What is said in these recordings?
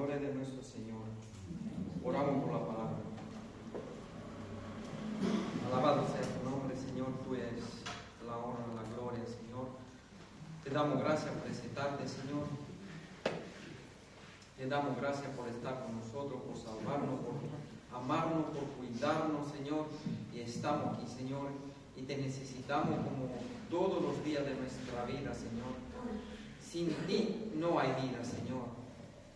gloria de nuestro Señor. Oramos por la palabra. Alabado sea tu nombre, Señor. Tú eres la honra, la gloria, Señor. Te damos gracias por esta tarde, Señor. Te damos gracias por estar con nosotros, por salvarnos, por amarnos, por cuidarnos, Señor. Y estamos aquí, Señor, y te necesitamos como todos los días de nuestra vida, Señor. Sin ti no hay vida, Señor.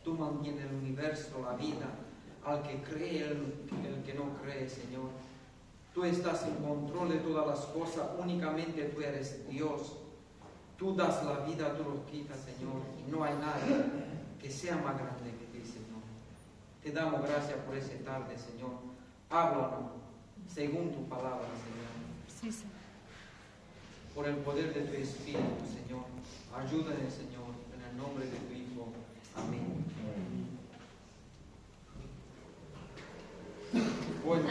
Tú mantienes el universo, la vida, al que cree, el que no cree, Señor. Tú estás en control de todas las cosas, únicamente tú eres Dios. Tú das la vida, tú lo quitas, Señor, y no hay nadie que sea más grande que ti, Señor. Te damos gracias por esa tarde, Señor. Háblanos según tu palabra, Señor. Sí, Señor. Por el poder de tu Espíritu, Señor. Ayúdanos, Señor, en el nombre de tu Hijo. Amén. Bueno,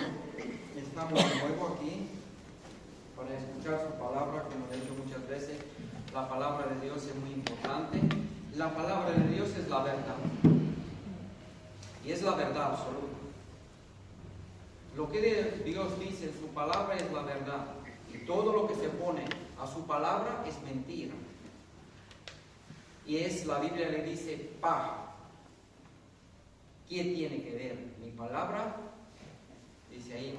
estamos de nuevo aquí para escuchar su palabra, como he dicho muchas veces. La palabra de Dios es muy importante. La palabra de Dios es la verdad. Y es la verdad absoluta. Lo que Dios dice en su palabra es la verdad. Y todo lo que se pone a su palabra es mentira. Y la Biblia le dice paja. ¿Qué tiene que ver mi palabra? Dice ahí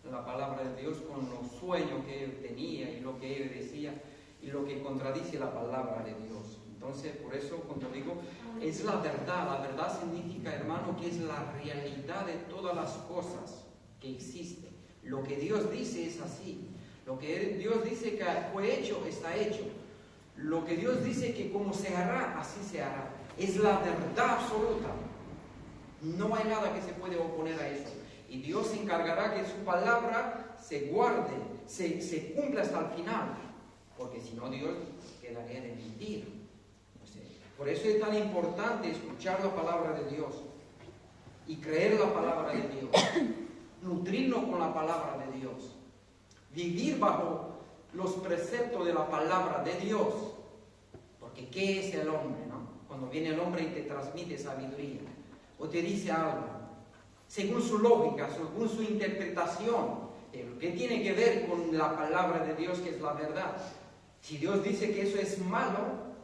la palabra de Dios con los sueños que él tenía y lo que él decía y lo que contradice la palabra de Dios. Entonces, por eso, cuando digo, es la verdad significa, hermano, que es la realidad de todas las cosas que existen. Lo que Dios dice es así. Lo que Dios dice que fue hecho, está hecho. Lo que Dios dice que como se hará, así se hará. Es la verdad absoluta. No hay nada que se puede oponer a eso. Y Dios se encargará que su palabra se guarde, se cumpla hasta el final. Porque si no, Dios quedaría de mentir. Por eso es tan importante escuchar la palabra de Dios y creer la palabra de Dios. Nutrirnos con la palabra de Dios. Vivir bajo los preceptos de la palabra de Dios. Porque ¿qué es el hombre, no? Cuando viene el hombre y te transmite sabiduría o te dice algo, según su lógica, según su interpretación, ¿qué tiene que ver con la palabra de Dios, que es la verdad? Si Dios dice que eso es malo,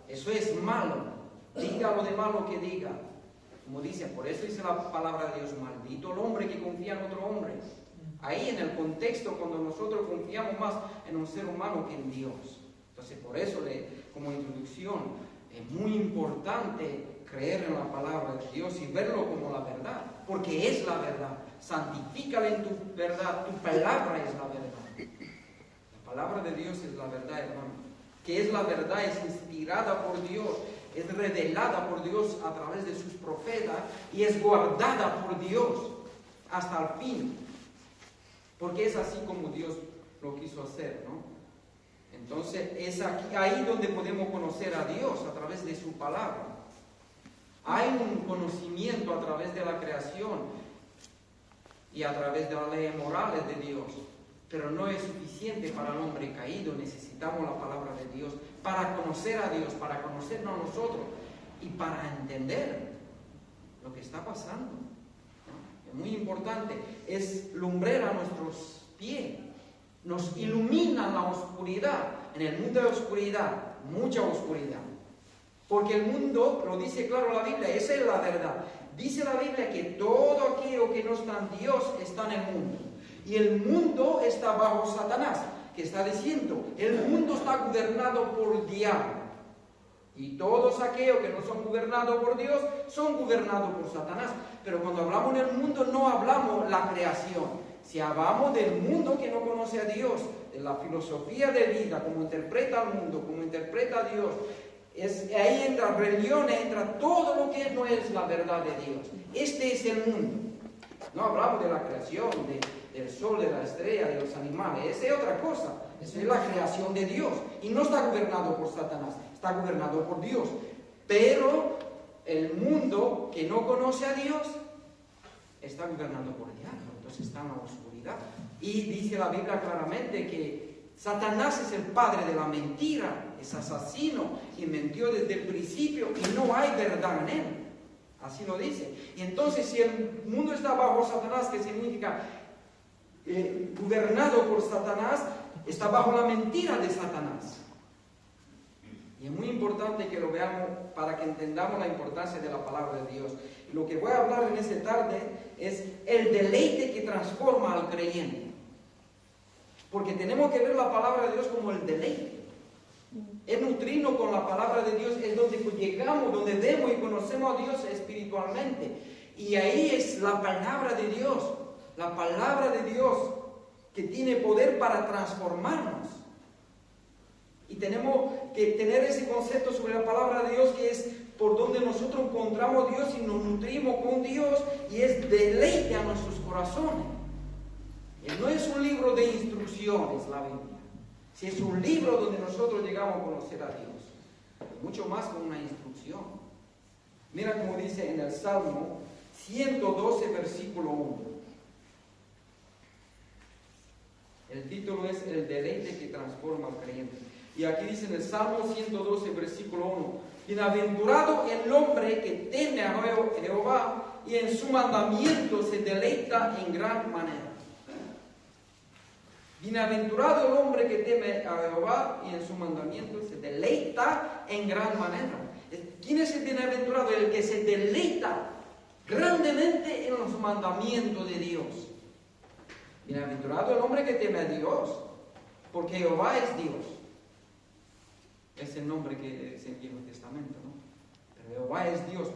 eso es malo. Diga lo de malo que diga. Como dice, por eso dice la palabra de Dios, maldito el hombre que confía en otro hombre. Ahí en el contexto, cuando nosotros confiamos más en un ser humano que en Dios. Entonces, por eso, como introducción, es muy importante creer en la palabra de Dios y verlo como la verdad, porque es la verdad. Santifícala en tu verdad, tu palabra es la verdad. La palabra de Dios es la verdad, hermano. Que es la verdad, es inspirada por Dios, es revelada por Dios a través de sus profetas y es guardada por Dios hasta el fin. Porque es así como Dios lo quiso hacer, ¿no? Entonces es ahí donde podemos conocer a Dios, a través de su palabra. Hay un conocimiento a través de la creación y a través de las leyes morales de Dios, pero no es suficiente para el hombre caído. Necesitamos la palabra de Dios para conocer a Dios, para conocernos a nosotros y para entender lo que está pasando. Es muy importante, es lumbrera a nuestros pies, nos ilumina la oscuridad. En el mundo de oscuridad, mucha oscuridad. Porque el mundo, lo dice claro la Biblia, esa es la verdad. Dice la Biblia que todo aquello que no está en Dios está en el mundo. Y el mundo está bajo Satanás, que está diciendo, el mundo está gobernado por el diablo. Y todos aquellos que no son gobernados por Dios, son gobernados por Satanás. Pero cuando hablamos del mundo, no hablamos la creación. Si hablamos del mundo que no conoce a Dios, de la filosofía de vida, cómo interpreta al mundo, cómo interpreta a Dios, ahí entra religiones, entra todo lo que no es la verdad de Dios. Este es el mundo. No hablamos de la creación, del sol, de la estrella, de los animales. Esa es otra cosa. Esa es la creación de Dios. Y no está gobernado por Satanás, está gobernado por Dios. Pero el mundo que no conoce a Dios está gobernado por el diablo. Entonces está en la oscuridad. Y dice la Biblia claramente que Satanás es el padre de la mentira, es asesino y mintió desde el principio y no hay verdad en él. Así lo dice. Y entonces, si el mundo está bajo Satanás, que significa gobernado por Satanás, está bajo la mentira de Satanás. Y es muy importante que lo veamos para que entendamos la importancia de la palabra de Dios. Y lo que voy a hablar en esta tarde es el deleite que transforma al creyente. Porque tenemos que ver la palabra de Dios como el deleite. Es nutrirnos con la palabra de Dios, es donde llegamos, donde vemos y conocemos a Dios espiritualmente. Y ahí es la palabra de Dios, la palabra de Dios que tiene poder para transformarnos. Y tenemos que tener ese concepto sobre la palabra de Dios, que es por donde nosotros encontramos a Dios y nos nutrimos con Dios, y es deleite a nuestros corazones. No es un libro de instrucciones la Biblia, si es un libro donde nosotros llegamos a conocer a Dios, mucho más que una instrucción. Mira como dice en el Salmo 112, versículo 1. El título es El deleite que transforma al creyente. Y aquí dice en el Salmo 112, versículo 1: Bienaventurado el hombre que teme a Jehová y en su mandamiento se deleita en gran manera. Bienaventurado el hombre que teme a Jehová y en su mandamiento se deleita en gran manera. ¿Quién es el bienaventurado? El que se deleita grandemente en los mandamientos de Dios. Bienaventurado el hombre que teme a Dios, porque Jehová es Dios. Es el nombre que es en el Viejo Testamento, ¿no? Pero Jehová es Dios.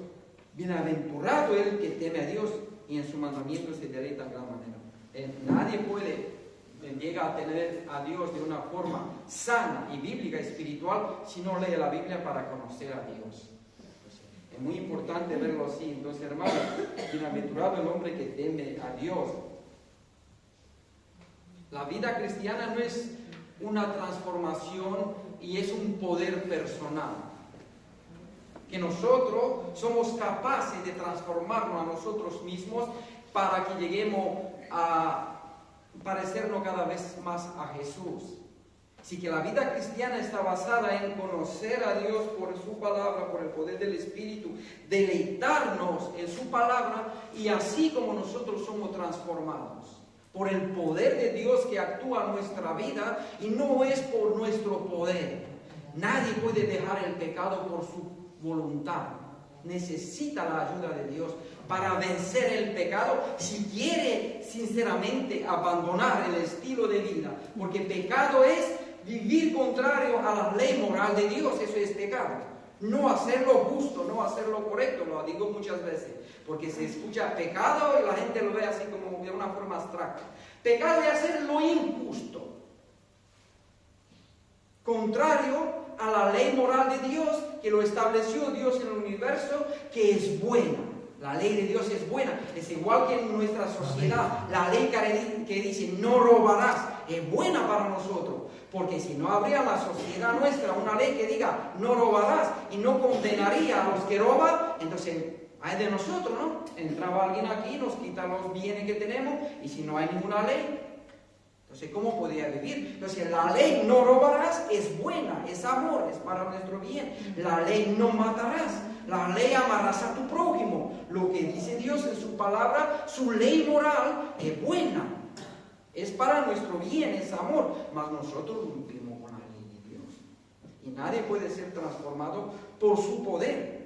Bienaventurado el que teme a Dios y en su mandamiento se deleita en gran manera. Nadie llega a tener a Dios de una forma sana y bíblica, espiritual, si no lee la Biblia para conocer a Dios. Es muy importante verlo así. Entonces, hermanos, bienaventurado el hombre que teme a Dios. La vida cristiana no es una transformación y es un poder personal. Que nosotros somos capaces de transformarnos a nosotros mismos para que lleguemos a parecernos cada vez más a Jesús. Así que la vida cristiana está basada en conocer a Dios por su palabra, por el poder del Espíritu, deleitarnos en su palabra, y así como nosotros somos transformados por el poder de Dios que actúa en nuestra vida, y no es por nuestro poder. Nadie puede dejar el pecado por su voluntad. Necesita la ayuda de Dios para vencer el pecado si quiere sinceramente abandonar el estilo de vida. Porque pecado es vivir contrario a la ley moral de Dios. Eso es pecado. No hacer lo justo, no hacer lo correcto. Lo digo muchas veces, porque se escucha pecado y la gente lo ve así como de una forma abstracta. Pecado es hacer lo injusto, contrario a la ley moral de Dios, que lo estableció Dios en el universo, que es buena. La ley de Dios es buena. Es igual que en nuestra sociedad. La ley que dice no robarás es buena para nosotros, porque si no habría en la sociedad nuestra una ley que diga no robarás y no condenaría a los que roban, entonces hay de nosotros, ¿no? Entraba alguien aquí, nos quita los bienes que tenemos, y si no hay ninguna ley, entonces, ¿cómo podía vivir? Entonces, la ley no robarás es buena, es amor, es para nuestro bien. La ley no matarás, la ley amarás a tu prójimo. Lo que dice Dios en su palabra, su ley moral es buena, es para nuestro bien, es amor. Mas nosotros cumplimos con la ley de Dios. Y nadie puede ser transformado por su poder,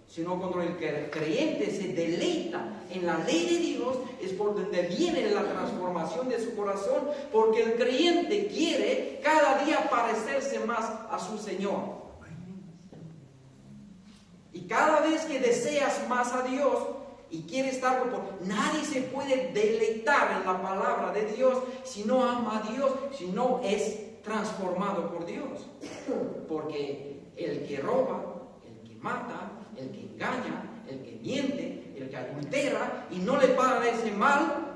sino cuando el creyente se deleita en la ley de Dios, es por donde viene la transformación de su corazón, porque el creyente quiere cada día parecerse más a su Señor. Y cada vez que deseas más a Dios y quieres estar con nadie se puede deleitar en la palabra de Dios si no ama a Dios, si no es transformado por Dios. Porque el que roba, el que mata, el que engaña, el que miente, el que adultera y no le parece mal,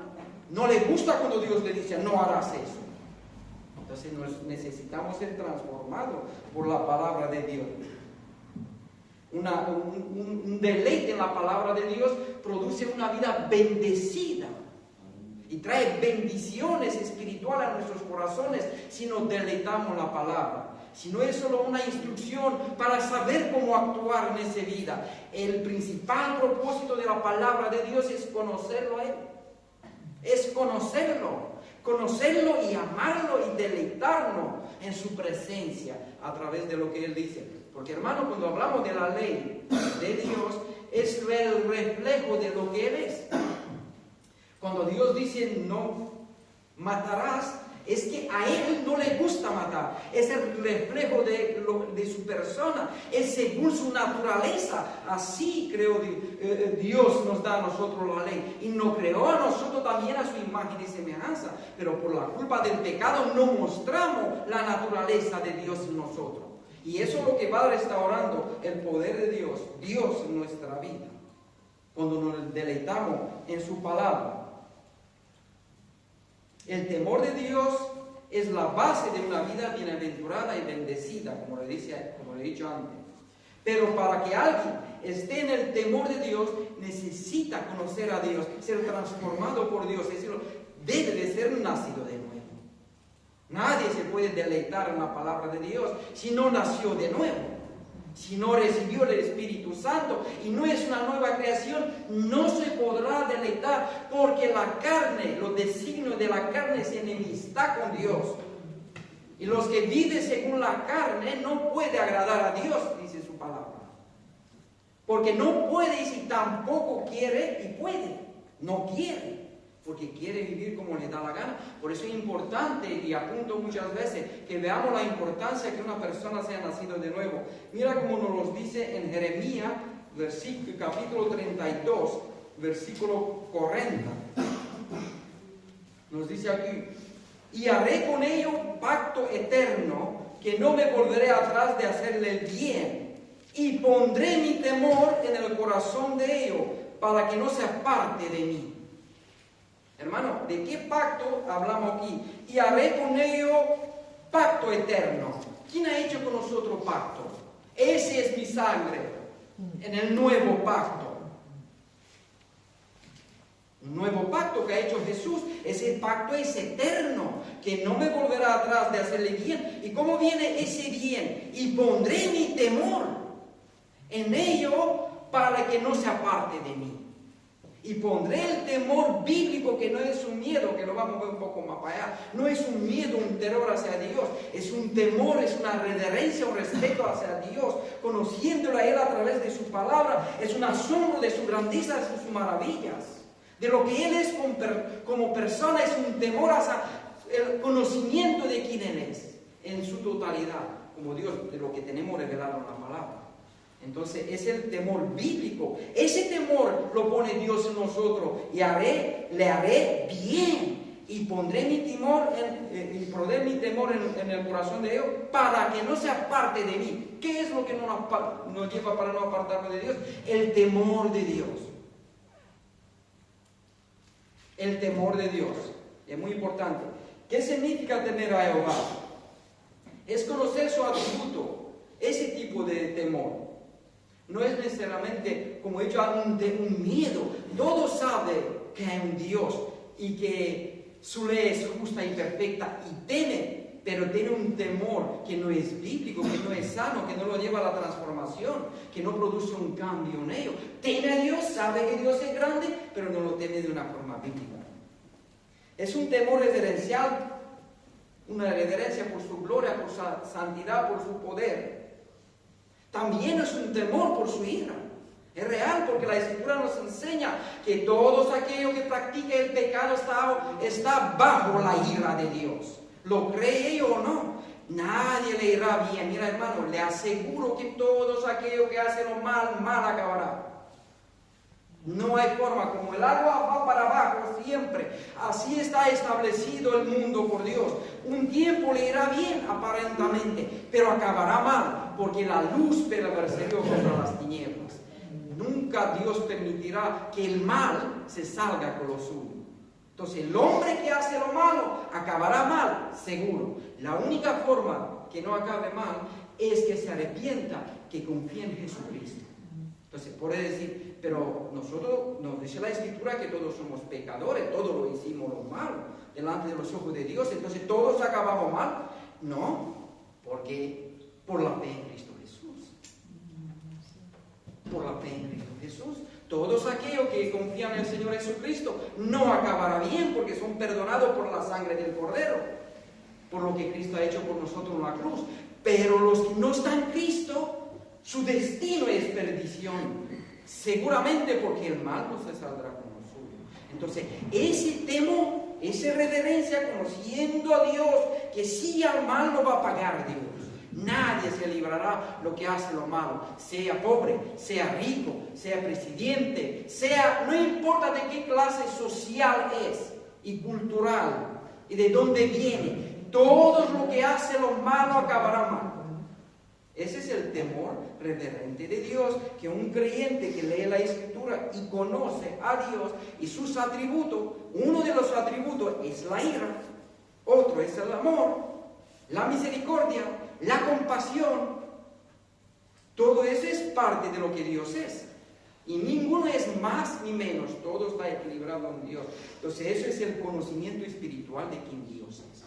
no le gusta cuando Dios le dice no harás eso. Entonces necesitamos ser transformados por la palabra de Dios. Un deleite en la palabra de Dios produce una vida bendecida y trae bendiciones espirituales a nuestros corazones si nos deleitamos en la palabra. sino es solo una instrucción para saber cómo actuar en esa vida. El principal propósito de la palabra de Dios es conocerlo a Él. Es conocerlo y amarlo y deleitarnos en su presencia a través de lo que Él dice. Porque, hermano, cuando hablamos de la ley de Dios, es el reflejo de lo que Él es. Cuando Dios dice no matarás, es que a Él no le gusta matar. Es el reflejo de su persona. Es según su naturaleza. Así creo Dios nos da a nosotros la ley. Y nos creó a nosotros también a su imagen y semejanza. Pero por la culpa del pecado no mostramos la naturaleza de Dios en nosotros. Y eso es lo que va restaurando el poder de Dios en nuestra vida. Cuando nos deleitamos en su palabra. El temor de Dios es la base de una vida bienaventurada y bendecida, como le he dicho antes. Pero para que alguien esté en el temor de Dios, necesita conocer a Dios, ser transformado por Dios. Es decir, debe de ser nacido de nuevo. Nadie se puede deleitar en la palabra de Dios si no nació de nuevo. Si no recibió el Espíritu Santo y no es una nueva creación, no se podrá deleitar, porque la carne, los designios de la carne es enemistad con Dios. Y los que viven según la carne no puede agradar a Dios, dice su palabra. Porque no puede y si tampoco quiere y puede. No quiere, porque quiere vivir como le da la gana. Por eso es importante, y apunto muchas veces, que veamos la importancia de que una persona sea nacido de nuevo. Mira cómo nos lo dice en Jeremías, capítulo 32, versículo 40. Nos dice aquí: y haré con ellos pacto eterno, que no me volveré atrás de hacerle el bien, y pondré mi temor en el corazón de ellos, para que no se aparte de mí. Hermano, ¿de qué pacto hablamos aquí? Y haré con ellos pacto eterno. ¿Quién ha hecho con nosotros pacto? Ese es mi sangre en el nuevo pacto. Un nuevo pacto que ha hecho Jesús. Ese pacto es eterno, que no me volverá atrás de hacerle bien. ¿Y cómo viene ese bien? Y pondré mi temor en ello para que no se aparte de mí. Y pondré el temor bíblico, que no es un miedo, que lo vamos a ver un poco más para allá. No es un miedo, un terror hacia Dios. Es un temor, es una reverencia, un respeto hacia Dios. Conociéndolo a Él a través de su palabra. Es un asombro de su grandeza, de sus maravillas. De lo que Él es como persona, es un temor hacia el conocimiento de quién Él es. En su totalidad, como Dios, de lo que tenemos revelado en la palabra. Entonces es el temor bíblico. Ese temor lo pone Dios en nosotros. Y le haré bien. Y pondré mi temor en el corazón de ellos, para que no se aparte de mí. ¿Qué es lo que nos lleva para no apartarnos de Dios? El temor de Dios. El temor de Dios. Es muy importante. ¿Qué significa temer a Jehová? Es conocer su atributo. Ese tipo de temor. No es necesariamente, como he dicho, un miedo. Todos saben que hay un Dios y que su ley es justa y perfecta y teme, pero tiene un temor que no es bíblico, que no es sano, que no lo lleva a la transformación, que no produce un cambio en ello. Teme a Dios, sabe que Dios es grande, pero no lo teme de una forma bíblica. Es un temor reverencial, una reverencia por su gloria, por su santidad, por su poder. También es un temor por su ira. Es real, porque la Escritura nos enseña que todos aquellos que practican el pecado está bajo la ira de Dios. ¿Lo cree ellos o no? Nadie le irá bien. Mira, hermano, le aseguro que todos aquellos que hacen lo mal acabará. No hay forma, como el agua va para abajo siempre. Así está establecido el mundo por Dios. Un tiempo le irá bien aparentemente, pero acabará mal, porque la luz prevaleció contra las tinieblas. Nunca Dios permitirá que el mal se salga con lo suyo. Entonces el hombre que hace lo malo acabará mal, seguro. La única forma que no acabe mal es que se arrepienta, que confíe en Jesucristo. Entonces puede decir, pero nosotros, nos dice la Escritura que todos somos pecadores, todos lo hicimos lo malo delante de los ojos de Dios, entonces todos acabamos mal. No, porque Por la fe en Cristo Jesús. Por la fe en Cristo Jesús. Todos aquellos que confían en el Señor Jesucristo no acabará bien porque son perdonados por la sangre del Cordero, por lo que Cristo ha hecho por nosotros en la cruz. Pero los que no están en Cristo, su destino es perdición. Seguramente porque el mal no se saldrá con lo suyo. Entonces, ese temor, esa reverencia, conociendo a Dios, que si al mal no va a pagar Dios. Nadie se librará lo que hace lo malo, sea pobre, sea rico, sea presidente, sea, no importa de qué clase social es y cultural y de dónde viene, todo lo que hace lo malo acabará mal. Ese es el temor reverente de Dios, que un creyente que lee la Escritura y conoce a Dios y sus atributos, uno de los atributos es la ira, otro es el amor, la misericordia, la compasión. Todo eso es parte de lo que Dios es. Y ninguno es más ni menos. Todo está equilibrado en Dios. Entonces eso es el conocimiento espiritual de quién Dios es.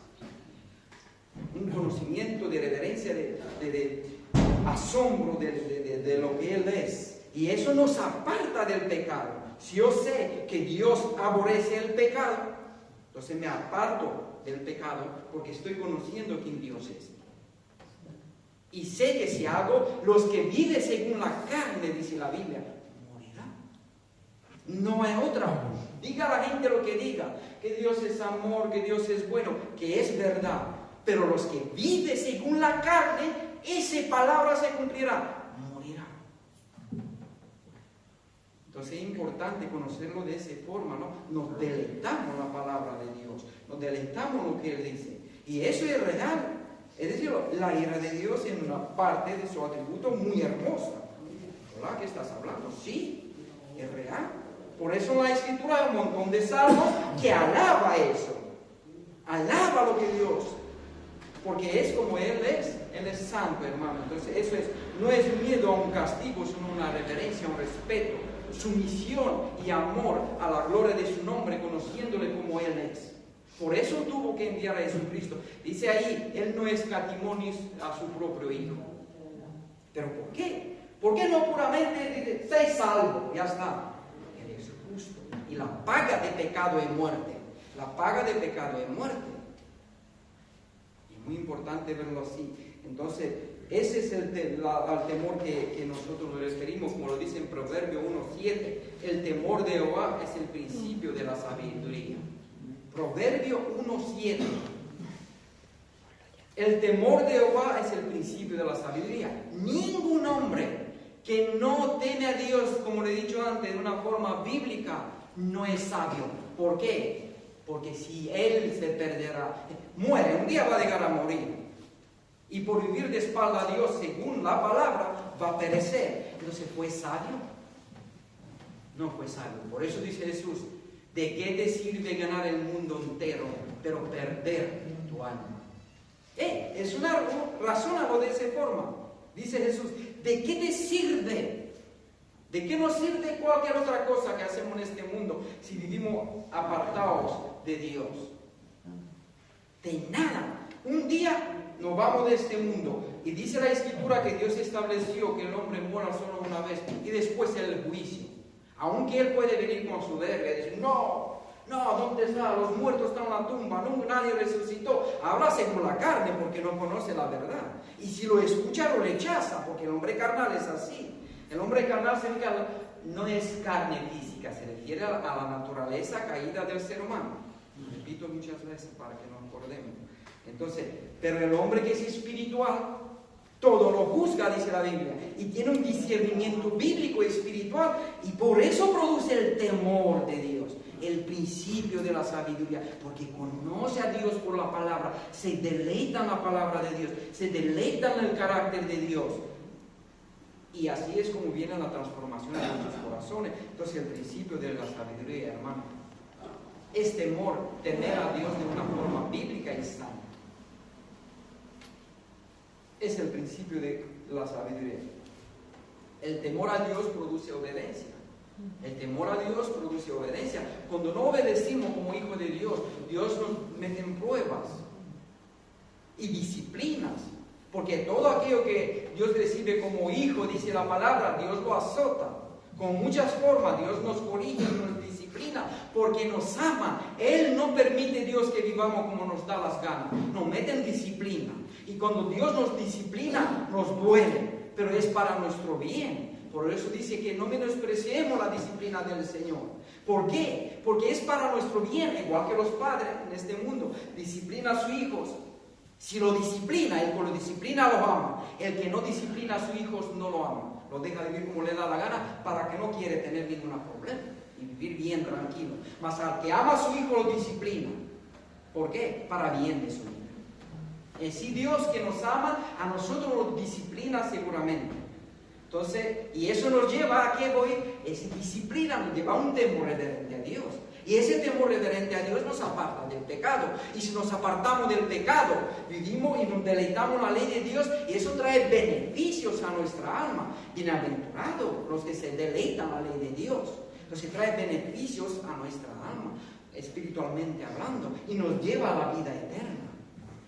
Un conocimiento de reverencia, de asombro de lo que Él es. Y eso nos aparta del pecado. Si yo sé que Dios aborrece el pecado, entonces me aparto del pecado porque estoy conociendo quién Dios es. Y sé que si hago, los que viven según la carne, dice la Biblia, morirán. No hay otra. Diga a la gente lo que diga, que Dios es amor, que Dios es bueno, que es verdad. Pero los que viven según la carne, esa palabra se cumplirá, morirán. Entonces es importante conocerlo de esa forma, ¿no? Nos deleitamos en la palabra de Dios, nos deleitamos en lo que Él dice. Y eso es real. Es decir, la ira de Dios es una parte de su atributo muy hermosa. ¿Verdad? ¿Qué estás hablando? Sí, es real. Por eso en la Escritura hay un montón de salmos que alaba eso. Alaba lo que Dios. Porque es como Él es santo, hermano. Entonces eso no es miedo a un castigo, sino una reverencia, un respeto, sumisión y amor a la gloria de su nombre, conociéndole como Él es. Por eso tuvo que enviar a Jesucristo. Dice ahí, Él no escatimó ni a su propio Hijo. ¿Pero por qué? ¿Por qué no puramente dice, sé salvo? Ya está. Él es justo. Y la paga de pecado es muerte. La paga de pecado es muerte. Y es muy importante verlo así. Entonces, ese es el temor que nosotros nos referimos, como lo dice en Proverbio 1:7. El temor de Jehová es el principio de la sabiduría. Proverbio 1:7. El temor de Jehová es el principio de la sabiduría. Ningún hombre que no teme a Dios, como le he dicho antes, de una forma bíblica, no es sabio. ¿Por qué? Porque si él se perderá, muere, un día va a llegar a morir. Y por vivir de espalda a Dios, según la palabra, va a perecer. Entonces, ¿fue sabio? No fue sabio. Por eso dice Jesús, ¿de qué te sirve ganar el mundo entero, pero perder tu alma? Es una razón a lo de esa forma. Dice Jesús, ¿de qué te sirve? ¿De qué nos sirve cualquier otra cosa que hacemos en este mundo si vivimos apartados de Dios? De nada. Un día nos vamos de este mundo y dice la Escritura que Dios estableció que el hombre muera solo una vez y después el juicio. Aunque Él puede venir con su verga y decir, no, ¿dónde está? Los muertos están en la tumba, nadie resucitó. Habla según la carne porque no conoce la verdad. Y si lo escucha, lo rechaza, porque el hombre carnal es así. El hombre carnal no es carne física, se refiere a la naturaleza caída del ser humano. Lo repito muchas veces para que nos acordemos. Entonces, pero el hombre que es espiritual, todo lo juzga, dice la Biblia, y tiene un discernimiento bíblico y espiritual, y por eso produce el temor de Dios, el principio de la sabiduría, porque conoce a Dios por la palabra, se deleita en la palabra de Dios, se deleita en el carácter de Dios. Y así es como viene la transformación de nuestros corazones. Entonces el principio de la sabiduría, hermano, es temor, temer a Dios de una forma bíblica y sana. Es el principio de la sabiduría. El temor a Dios produce obediencia. El temor a Dios produce obediencia. Cuando no obedecimos como hijos de Dios, Dios nos mete en pruebas y disciplinas. Porque todo aquello que Dios recibe como hijo, dice la palabra, Dios lo azota. Con muchas formas, Dios nos corrige y nos disciplina porque nos ama. Él no permite, Dios, que vivamos como nos da las ganas. Nos mete en disciplina. Y cuando Dios nos disciplina, nos duele, pero es para nuestro bien. Por eso dice que no menospreciemos la disciplina del Señor. ¿Por qué? Porque es para nuestro bien, igual que los padres en este mundo disciplinan a sus hijos. Si lo disciplina, el que lo disciplina lo ama. El que no disciplina a sus hijos no lo ama. Lo deja vivir como le da la gana para que no quiere tener ningún problema y vivir bien tranquilo. Mas al que ama a su hijo lo disciplina. ¿Por qué? Para bien de su vida. Es si Dios que nos ama, a nosotros lo disciplina seguramente. Entonces, y eso nos lleva a que esa disciplina nos lleva a un temor reverente a Dios. Y ese temor reverente a Dios nos aparta del pecado. Y si nos apartamos del pecado, vivimos y nos deleitamos en la ley de Dios, y eso trae beneficios a nuestra alma. Bienaventurados los que se deleitan en la ley de Dios. Entonces trae beneficios a nuestra alma, espiritualmente hablando, y nos lleva a la vida eterna.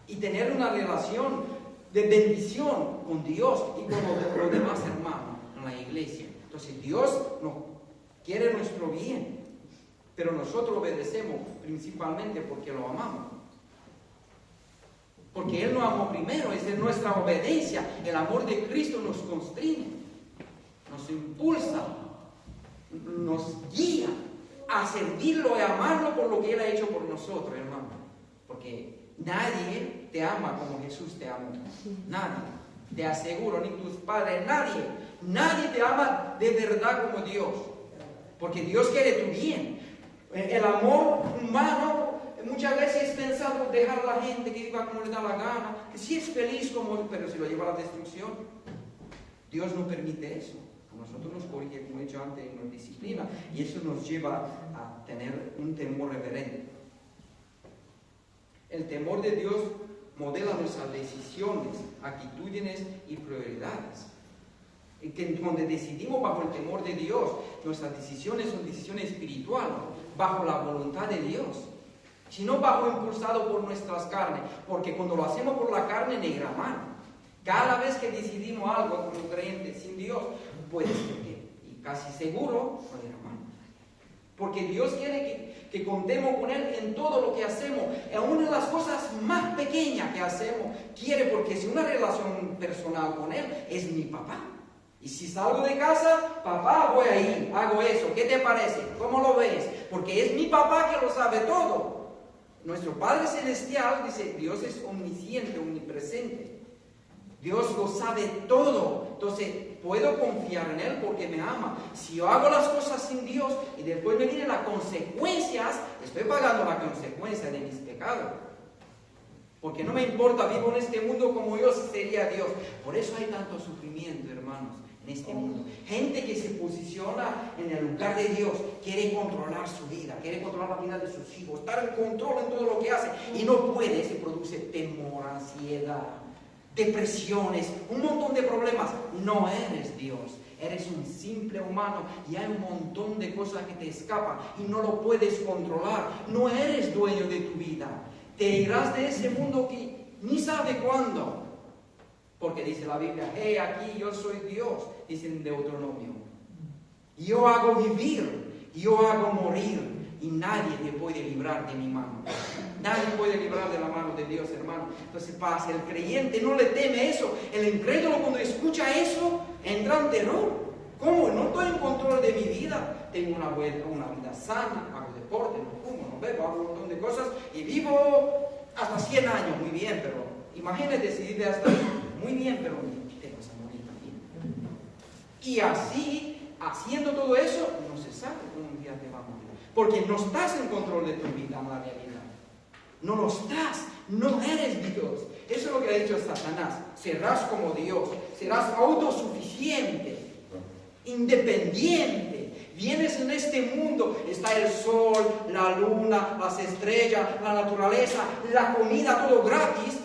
Y tener una relación de bendición con Dios y con los demás hermanos en la iglesia. Entonces Dios nos quiere nuestro bien. Pero nosotros obedecemos principalmente porque lo amamos. Porque Él nos amó primero, es de nuestra obediencia. El amor de Cristo nos constriñe, nos impulsa, nos guía a servirlo y amarlo por lo que Él ha hecho por nosotros, hermano. Porque nadie te ama como Jesús te amó. Nadie. Te aseguro, ni tus padres, nadie. Nadie te ama de verdad como Dios. Porque Dios quiere tu bien. El amor humano muchas veces es pensado dejar a la gente que viva como le da la gana, que sí es feliz, pero si lo lleva a la destrucción. Dios no permite eso. A nosotros nos corrige, como he dicho antes, y nos disciplina, y eso nos lleva a tener un temor reverente. El temor de Dios modela nuestras decisiones, actitudes y prioridades. Y que donde decidimos bajo el temor de Dios, nuestras decisiones son decisiones espirituales, bajo la voluntad de Dios, sino bajo impulsado por nuestras carnes, porque cuando lo hacemos por la carne, negra mano. Cada vez que decidimos algo como creyentes sin Dios, puede ser que, y casi seguro, negra mano. Porque Dios quiere que contemos con Él en todo lo que hacemos, en una de las cosas más pequeñas que hacemos, quiere, porque si una relación personal con Él, es mi papá. Y si salgo de casa, papá, voy ahí, hago eso, ¿qué te parece? ¿Cómo lo ves? Porque es mi papá que lo sabe todo. Nuestro Padre Celestial dice, Dios es omnisciente, omnipresente. Dios lo sabe todo. Entonces, puedo confiar en Él porque me ama. Si yo hago las cosas sin Dios y después me vienen las consecuencias, estoy pagando la consecuencia de mis pecados. Porque no me importa, vivo en este mundo como yo sería Dios. Por eso hay tanto sufrimiento, hermanos, en este mundo. Gente que se posiciona en el lugar de Dios, quiere controlar su vida, quiere controlar la vida de sus hijos, estar en control en todo lo que hace. Y no puede, se produce temor, ansiedad, depresiones, un montón de problemas. No eres Dios, eres un simple humano y hay un montón de cosas que te escapan y no lo puedes controlar. No eres dueño de tu vida. Te irás de ese mundo que ni sabe cuándo. Porque dice la Biblia, aquí yo soy Dios, dice en Deuteronomio. Yo hago vivir, yo hago morir, y nadie te puede librar de mi mano. Nadie puede librar de la mano de Dios, hermano. Entonces pasa, el creyente no le teme eso. El incrédulo cuando escucha eso, entra en terror. ¿Cómo? No estoy en control de mi vida. Tengo una vida sana, hago deporte, no fumo, no bebo, hago un montón de cosas y vivo hasta 100 años. Muy bien, pero imagínate decidir de hasta ahí. Muy bien, pero te vas a morir también. Y así, haciendo todo eso, no se sabe cómo un día te va a morir. Porque no estás en control de tu vida en la realidad. No lo estás. No eres Dios. Eso es lo que ha dicho Satanás. Serás como Dios. Serás autosuficiente. Independiente. Vienes en este mundo. Está el sol, la luna, las estrellas, la naturaleza, la comida, todo gratis.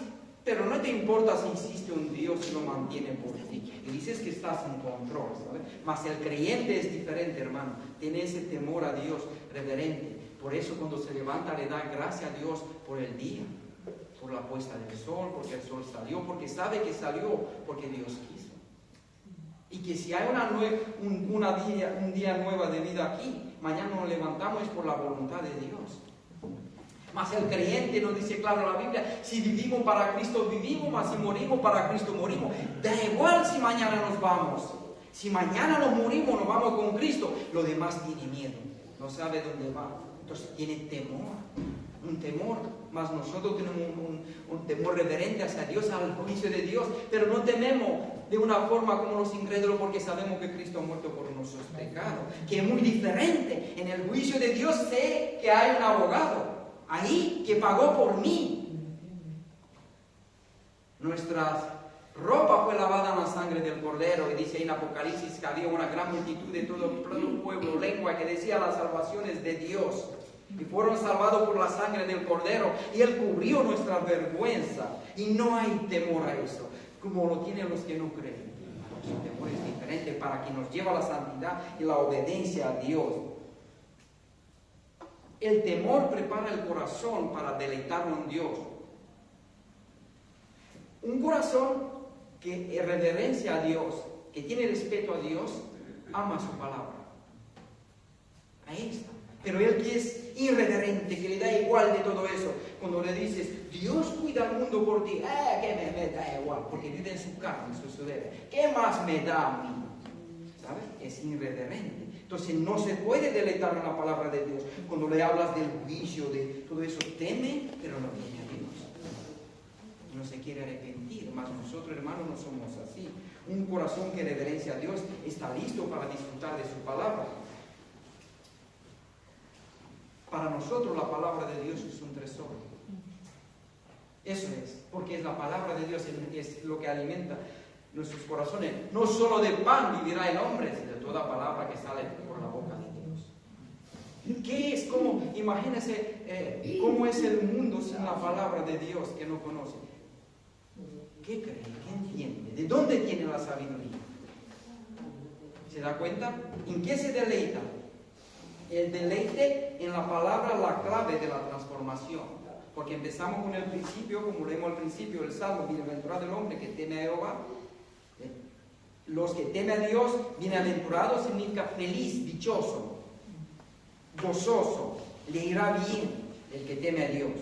Pero no te importa si existe un Dios y lo mantiene por ti. Y dices que estás en control, ¿sabes? Mas el creyente es diferente, hermano. Tiene ese temor a Dios reverente. Por eso cuando se levanta le da gracias a Dios por el día. por la puesta del sol, porque el sol salió, porque sabe que salió, porque Dios quiso. Y que si hay un día nuevo de vida aquí, mañana nos levantamos es por la voluntad de Dios. Mas el creyente nos dice claro la Biblia, si vivimos para Cristo vivimos, mas si morimos para Cristo morimos. Da igual si mañana nos vamos. Si mañana nos morimos, nos vamos con Cristo. Lo demás tiene miedo, no sabe dónde va. Entonces tiene temor, un temor. Mas nosotros tenemos un temor reverente hacia Dios, al juicio de Dios. Pero no tememos de una forma como los incrédulos, porque sabemos que Cristo ha muerto por nuestros pecados. Que es muy diferente. En el juicio de Dios sé que hay un abogado ahí que pagó por mí. Nuestra ropa fue lavada en la sangre del Cordero, y dice en Apocalipsis que había una gran multitud de todo el pueblo, lengua, que decía las salvaciones de Dios. Y fueron salvados por la sangre del Cordero, y Él cubrió nuestra vergüenza. Y no hay temor a eso, como lo tienen los que no creen. Su temor es diferente, para que nos lleva a la santidad y la obediencia a Dios. El temor prepara el corazón para deleitarnos en Dios. Un corazón que reverencia a Dios, que tiene respeto a Dios, ama su palabra. Ahí está. Pero el que es irreverente, que le da igual de todo eso, cuando le dices, Dios cuida al mundo por ti, que me da igual, porque vive en su carne, en su sudor. ¿Qué más me da a mí? ¿Sabes? Es irreverente. Entonces no se puede deleitar en la palabra de Dios. Cuando le hablas del juicio, de todo eso, teme, pero no viene a Dios. No se quiere arrepentir, mas nosotros, hermanos, no somos así. Un corazón que reverencia a Dios está listo para disfrutar de su palabra. Para nosotros la palabra de Dios es un tesoro. Eso es, porque es la palabra de Dios, es lo que alimenta nuestros corazones. No solo de pan vivirá el hombre, sino de toda palabra que sale por la boca de Dios. ¿Qué es? Imagínense cómo es el mundo sin la palabra de Dios que no conoce. ¿Qué cree? ¿Qué entiende? ¿De dónde tiene la sabiduría? ¿Se da cuenta? ¿En qué se deleita? El deleite en la palabra, la clave de la transformación. Porque empezamos con el principio, como leemos al principio el Salmo, bienaventurado el hombre que teme a Jehová. Los que temen a Dios, bienaventurado significa feliz, dichoso, gozoso, le irá bien el que teme a Dios.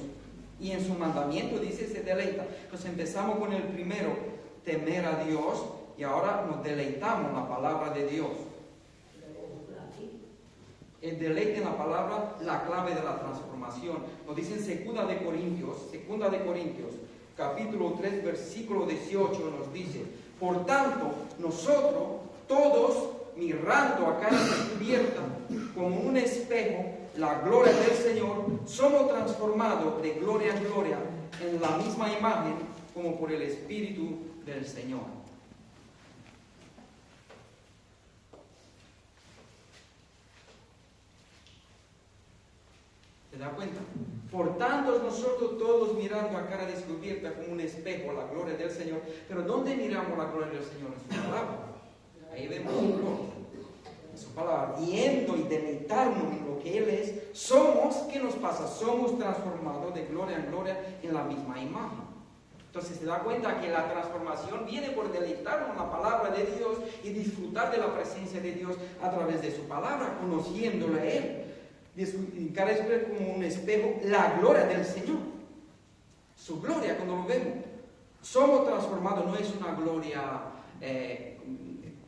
Y en su mandamiento dice se deleita. Entonces empezamos con el primero, temer a Dios, y ahora nos deleitamos en la palabra de Dios. El deleite en la palabra, la clave de la transformación. Nos dice en 2 de Corintios, capítulo 3, versículo 18, nos dice, por tanto, nosotros todos, mirando a cara descubierta, como un espejo, la gloria del Señor, somos transformados de gloria en gloria en la misma imagen, como por el Espíritu del Señor. ¿Se da cuenta? Por tanto, nosotros todos mirando a cara descubierta como un espejo la gloria del Señor. Pero ¿dónde miramos la gloria del Señor? En su palabra. Ahí vemos su gloria. En su palabra. Viendo y deleitarnos en lo que Él es, somos, ¿qué nos pasa? Somos transformados de gloria en gloria en la misma imagen. Entonces se da cuenta que la transformación viene por deleitarnos en la palabra de Dios y disfrutar de la presencia de Dios a través de su palabra, conociéndole a Él. Cada vez como un espejo la gloria del Señor, su gloria cuando lo vemos. Somos transformados, no es una gloria,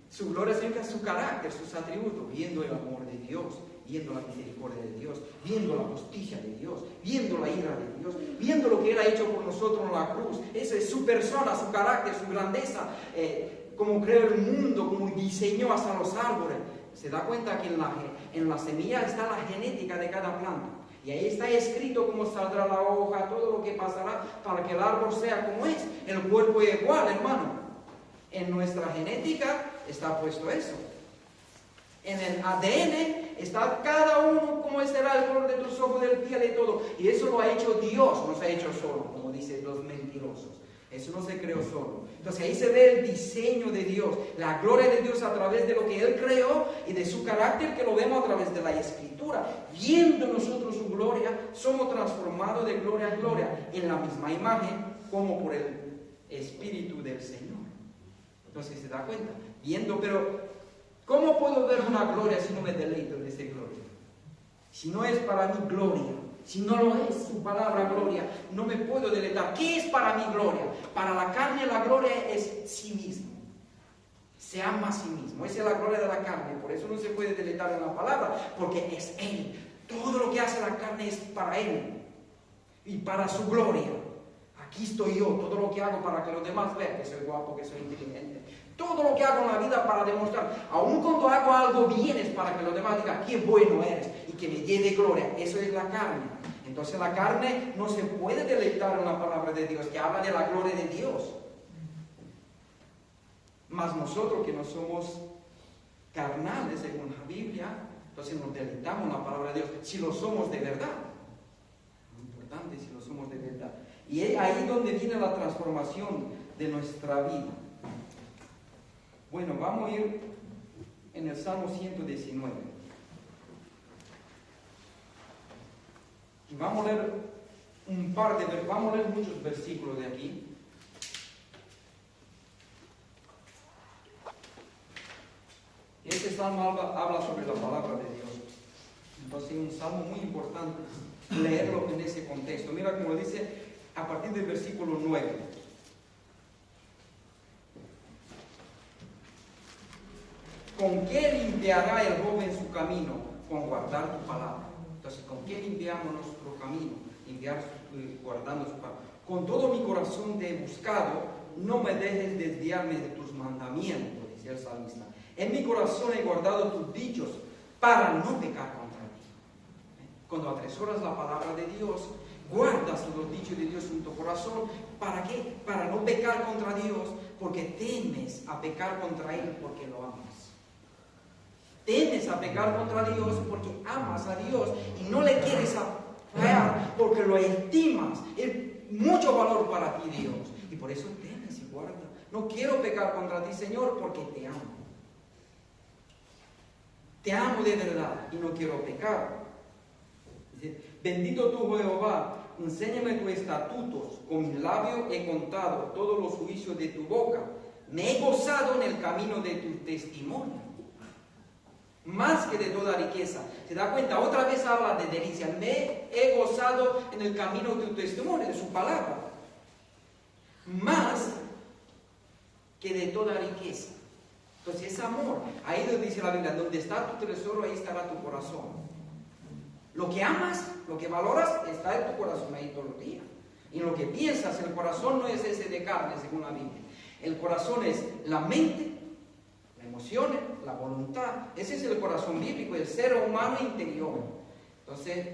su gloria significa su carácter, sus atributos, viendo el amor de Dios, viendo la misericordia de Dios, viendo la justicia de Dios, viendo la ira de Dios, viendo lo que Él ha hecho por nosotros en la cruz. Esa es su persona, su carácter, su grandeza, como creó el mundo, como diseñó hasta los árboles. Se da cuenta que en la semilla está la genética de cada planta. Y ahí está escrito cómo saldrá la hoja, todo lo que pasará para que el árbol sea como es. El cuerpo es igual, hermano. En nuestra genética está puesto eso. En el ADN está cada uno cómo será el color de tus ojos, del piel y todo. Y eso lo ha hecho Dios, no se ha hecho solo, como dicen los mentirosos. Eso no se creó solo. Entonces ahí se ve el diseño de Dios, la gloria de Dios a través de lo que Él creó y de su carácter, que lo vemos a través de la Escritura. Viendo nosotros su gloria, somos transformados de gloria en gloria en la misma imagen, como por el Espíritu del Señor. Entonces se da cuenta, viendo, pero ¿cómo puedo ver una gloria si no me deleito de esa gloria? Si no es para mí gloria, si no lo es su palabra gloria, no me puedo deleitar. ¿Qué es para mí gloria? Para la carne la gloria es sí mismo. Se ama a sí mismo. Esa es la gloria de la carne. Por eso no se puede deleitar en la palabra, porque es Él. Todo lo que hace la carne es para Él y para su gloria. Aquí estoy yo, todo lo que hago para que los demás vean que soy guapo, que soy inteligente. Todo lo que hago en la vida para demostrar, aun cuando hago algo bien, es para que los demás digan qué bueno eres y que me lleve gloria. Eso es la carne. Entonces la carne no se puede deleitar en la palabra de Dios, que habla de la gloria de Dios. Mas nosotros que no somos carnales según la Biblia, entonces nos deleitamos en la palabra de Dios, si lo somos de verdad. Muy importante, si lo somos de verdad. Y es ahí donde viene la transformación de nuestra vida. Bueno, vamos a ir en el Salmo 119. Y vamos a leer vamos a leer muchos versículos de aquí. Este salmo habla sobre la palabra de Dios. Entonces es un salmo muy importante leerlo en ese contexto. Mira como dice a partir del versículo 9. ¿Con qué limpiará el joven su camino? Con guardar tu palabra. Entonces, ¿con qué limpiamos nuestro camino? Guardando su palabra. Con todo mi corazón te he buscado, no me dejes desviarme de tus mandamientos, dice el salmista. En mi corazón he guardado tus dichos para no pecar contra ti. Cuando atesoras la palabra de Dios, guardas los dichos de Dios en tu corazón. ¿Para qué? Para no pecar contra Dios, porque temes a pecar contra Él porque lo amas. Temes a pecar contra Dios porque amas a Dios y no le quieres afear porque lo estimas. Es mucho valor para ti, Dios. Y por eso temes y guardas. No quiero pecar contra ti, Señor, porque te amo. Te amo de verdad y no quiero pecar. Dice, bendito tú, Jehová, enséñame tus estatutos. Con mis labios he contado todos los juicios de tu boca. Me he gozado en el camino de tu testimonio, más que de toda riqueza. ¿Se da cuenta? Otra vez habla de delicia. Me he gozado en el camino de tu testimonio, de su palabra. Más que de toda riqueza. Entonces es amor. Ahí donde dice la Biblia, donde está tu tesoro, ahí estará tu corazón. Lo que amas, lo que valoras, está en tu corazón ahí todos los días. Y lo que piensas, el corazón no es ese de carne, según la Biblia. El corazón es la mente, las emociones, la voluntad. Ese es el corazón bíblico, el ser humano interior. Entonces,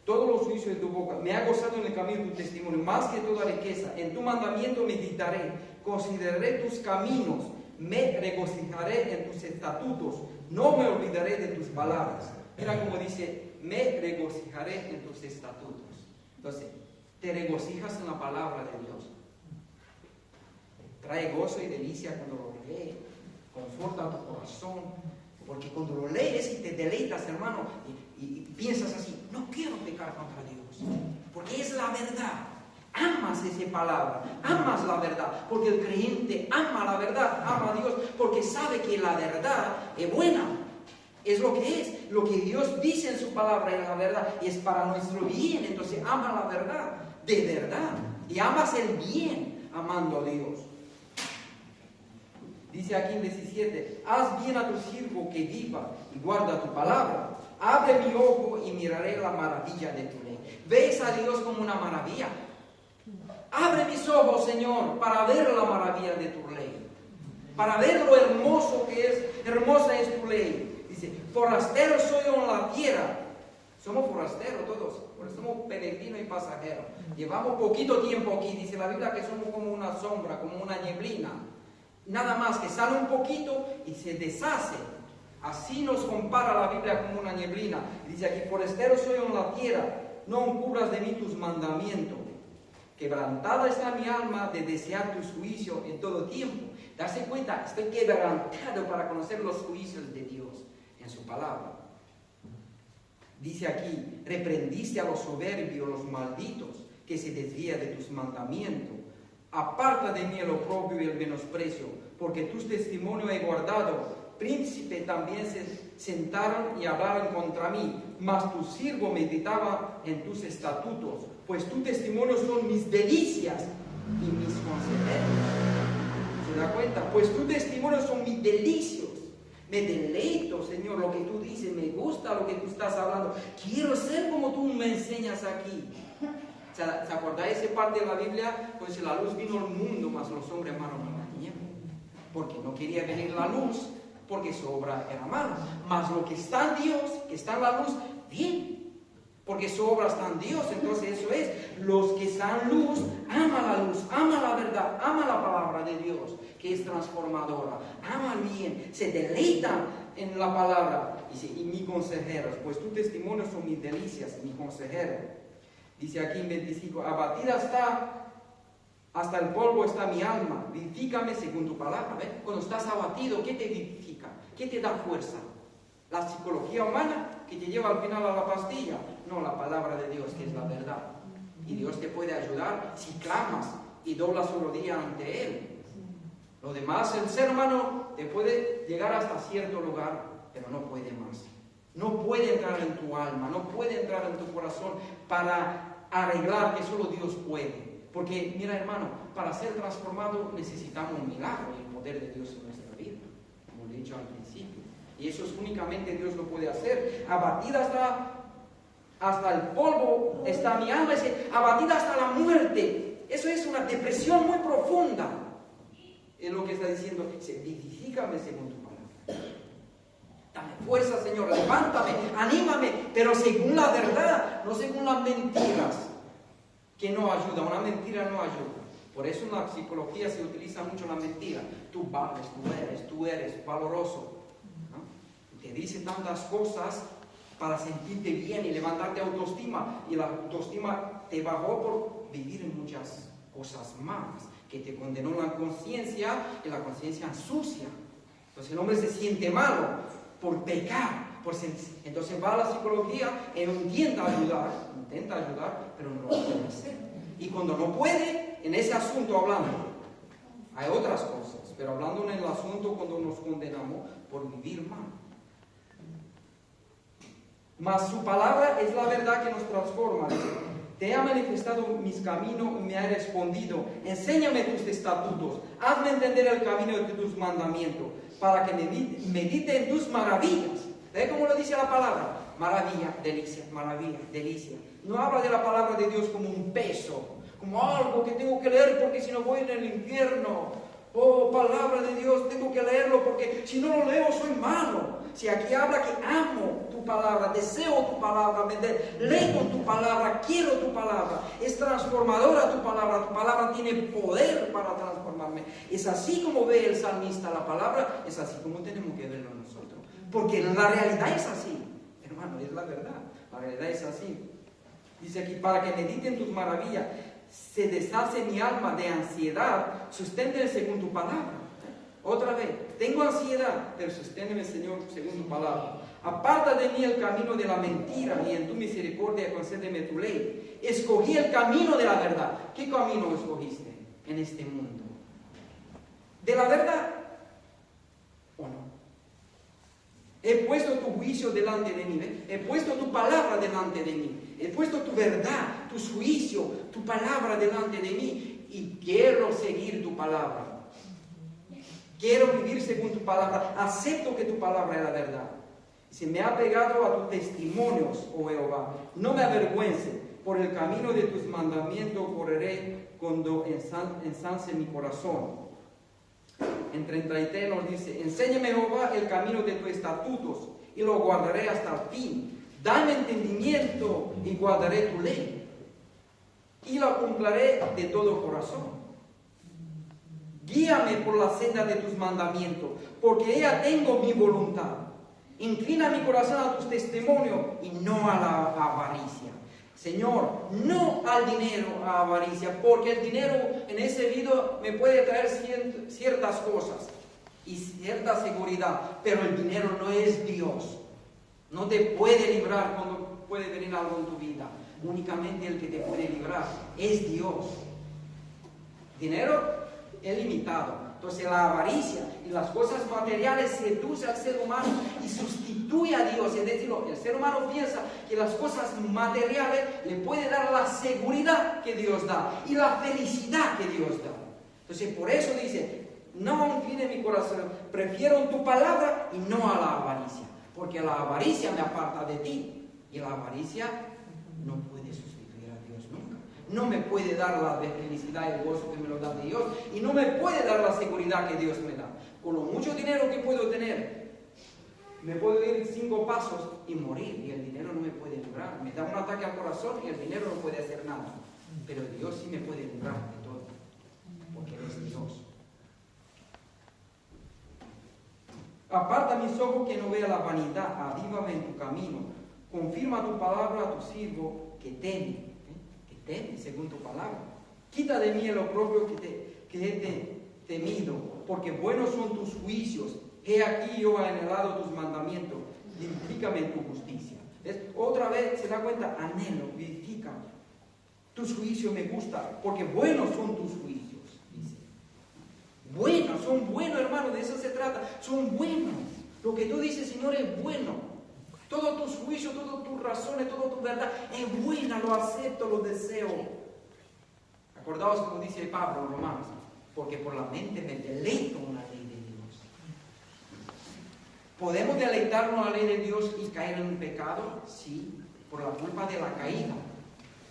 todos los juicios de tu boca, me ha gozado en el camino de tu testimonio, más que toda riqueza. En tu mandamiento meditaré, consideraré tus caminos, me regocijaré en tus estatutos, no me olvidaré de tus palabras. Mira como dice, me regocijaré en tus estatutos. Entonces, te regocijas en la palabra de Dios. Trae gozo y delicia cuando lo lees, conforta tu corazón, porque cuando lo lees y te deleitas, hermano, y piensas así, no quiero pecar contra Dios, porque es la verdad. Amas esa palabra, amas la verdad, porque el creyente ama la verdad, ama a Dios, porque sabe que la verdad es buena, es lo que es, lo que Dios dice en su palabra es la verdad, y es para nuestro bien. Entonces ama la verdad, de verdad, y amas el bien amando a Dios. Dice aquí en 17, haz bien a tu siervo que viva y guarda tu palabra. Abre mi ojo y miraré la maravilla de tu ley. ¿Ves a Dios como una maravilla? Abre mis ojos, Señor, para ver la maravilla de tu ley. Para ver lo hermoso que es, hermosa es tu ley. Dice, forastero soy en la tierra. Somos forasteros todos, porque somos peregrinos y pasajeros. Llevamos poquito tiempo aquí. Dice la Biblia que somos como una sombra, como una neblina. Nada más que sale un poquito y se deshace. Así nos compara la Biblia como una neblina. Dice aquí, forastero soy en la tierra, no encubras de mí tus mandamientos. Quebrantada está mi alma de desear tus juicios en todo tiempo. Darse cuenta, estoy quebrantado para conocer los juicios de Dios en su palabra. Dice aquí, reprendiste a los soberbios, los malditos, que se desvían de tus mandamientos. Aparta de mí el oprobio y el menosprecio, porque tus testimonios he guardado. Príncipe también se sentaron y hablaron contra mí, mas tu siervo meditaba en tus estatutos, pues tus testimonios son mis delicias y mis consejeros. ¿Se da cuenta? Pues tus testimonios son mis delicios. Me deleito, Señor, lo que tú dices, me gusta lo que tú estás hablando. Quiero ser como tú me enseñas aquí. ¿Se acordáis esa parte de la Biblia? Pues la luz vino al mundo, mas los hombres amaron la tiniebla. Porque no quería venir la luz, porque su obra era mala. Mas lo que está en Dios, que está en la luz, bien. Porque su obra está en Dios. Entonces eso es, los que están en luz, aman la luz, aman la verdad, aman la palabra de Dios, que es transformadora. Aman bien, se deleitan en la palabra. Dice, y mis consejeros, pues tus testimonios son mis delicias, mi consejero. Dice aquí en 25, abatida está, hasta el polvo está mi alma, vivifícame según tu palabra. ¿Ves? Cuando estás abatido, ¿qué te vivifica? ¿Qué te da fuerza? ¿La psicología humana que te lleva al final a la pastilla? No, la palabra de Dios, que es la verdad. Y Dios te puede ayudar si clamas y doblas su rodilla ante Él. Lo demás, el ser humano te puede llegar hasta cierto lugar, pero no puede más. No puede entrar en tu alma, no puede entrar en tu corazón para arreglar, que solo Dios puede. Porque, mira hermano, para ser transformado necesitamos un milagro y el poder de Dios en nuestra vida, como le he dicho al principio. Y eso es únicamente Dios lo puede hacer. Abatida hasta el polvo está mi alma, abatida hasta la muerte. Eso es una depresión muy profunda. Es lo que está diciendo, vivifícame según tu palabra. Dame fuerza, Señor, levántame, anímame, pero según la verdad, no según las mentiras, que no ayuda. Una mentira no ayuda. Por eso en la psicología se utiliza mucho la mentira. Tú vales, tú eres valoroso. ¿No? Te dice tantas cosas para sentirte bien y levantarte autoestima. Y la autoestima te bajó por vivir en muchas cosas malas, que te condenó la conciencia, y la conciencia ensucia. Entonces el hombre se siente malo por pecar. Entonces va a la psicología e intenta ayudar, pero no lo puede hacer. Y cuando no puede, en ese asunto hablando, hay otras cosas, pero hablando en el asunto cuando nos condenamos por vivir mal. Mas su palabra es la verdad que nos transforma. Te ha manifestado mis caminos y me ha respondido. Enséñame tus estatutos. Hazme entender el camino de tus mandamientos, para que medite en tus maravillas. ¿Ve cómo lo dice la palabra? Maravilla, delicia, maravilla, delicia. No habla de la palabra de Dios como un peso, como algo que tengo que leer porque si no voy en el infierno. Oh, palabra de Dios, tengo que leerlo porque si no lo leo soy malo. Si aquí habla que amo tu palabra, deseo tu palabra, leo tu palabra, quiero tu palabra, es transformadora tu palabra tiene poder para transformarme. Es así como ve el salmista la palabra, es así como tenemos que verlo nosotros. Porque la realidad es así, hermano, es la verdad, la realidad es así. Dice aquí, para que mediten tus maravillas, se deshace mi alma de ansiedad, susténteme según tu palabra. Otra vez, tengo ansiedad, pero susténeme, Señor, según tu palabra. Aparta de mí el camino de la mentira y en tu misericordia concédeme tu ley. Escogí el camino de la verdad. ¿Qué camino escogiste en este mundo? ¿De la verdad o no? He puesto tu juicio delante de mí, ¿eh? He puesto tu palabra delante de mí. He puesto tu verdad, tu juicio, tu palabra delante de mí. Y quiero seguir tu palabra. Quiero vivir según tu palabra. Acepto que tu palabra es la verdad. Se me ha pegado a tus testimonios, oh Jehová. No me avergüence. Por el camino de tus mandamientos correré cuando ensance mi corazón. En 33 nos dice, enséñame, Jehová, el camino de tus estatutos y lo guardaré hasta el fin. Dame entendimiento y guardaré tu ley. Y la cumpliré de todo corazón. Guíame por la senda de tus mandamientos, porque ella tengo mi voluntad. Inclina mi corazón a tus testimonios y no a la avaricia. Señor, no al dinero, a avaricia, porque el dinero en ese video me puede traer ciertas cosas y cierta seguridad, pero el dinero no es Dios. No te puede librar cuando puede venir algo en tu vida. Únicamente el que te puede librar es Dios. Dinero es limitado. Entonces la avaricia y las cosas materiales seducen al ser humano y sustituye a Dios. Es decir, el ser humano piensa que las cosas materiales le puede dar la seguridad que Dios da y la felicidad que Dios da. Entonces por eso dice, no incline mi corazón, prefiero tu palabra y no a la avaricia. Porque la avaricia me aparta de ti y la avaricia no puede sustituir a Dios nunca. No me puede dar la felicidad y el gozo que me lo da Dios y no me puede dar la seguridad que Dios me da. Con lo mucho dinero que puedo tener, me puedo ir 5 pasos y morir y el dinero no me puede librar. Me da un ataque al corazón y el dinero no puede hacer nada. Pero Dios sí me puede librar de todo, porque Él es Dios. Aparta mis ojos que no vea la vanidad, avívame en tu camino. Confirma tu palabra a tu siervo que teme, según tu palabra. Quita de mí el oprobio que he temido, porque buenos son tus juicios. He aquí yo he anhelado tus mandamientos, vivifícame en tu justicia. ¿Ves? Otra vez se da cuenta, anhelo, vivifícame. Tus juicios me gustan, porque buenos son tus juicios. Buenos, son buenos, hermano, de eso se trata, son buenos. Lo que tú dices, Señor, es bueno. Todos tus juicios, todas tus razones, toda tu verdad es buena, lo acepto, lo deseo. Acordaos como dice Pablo en Romanos, porque por la mente me deleito en la ley de Dios. ¿Podemos deleitarnos en la ley de Dios y caer en un pecado? Sí, por la culpa de la caída.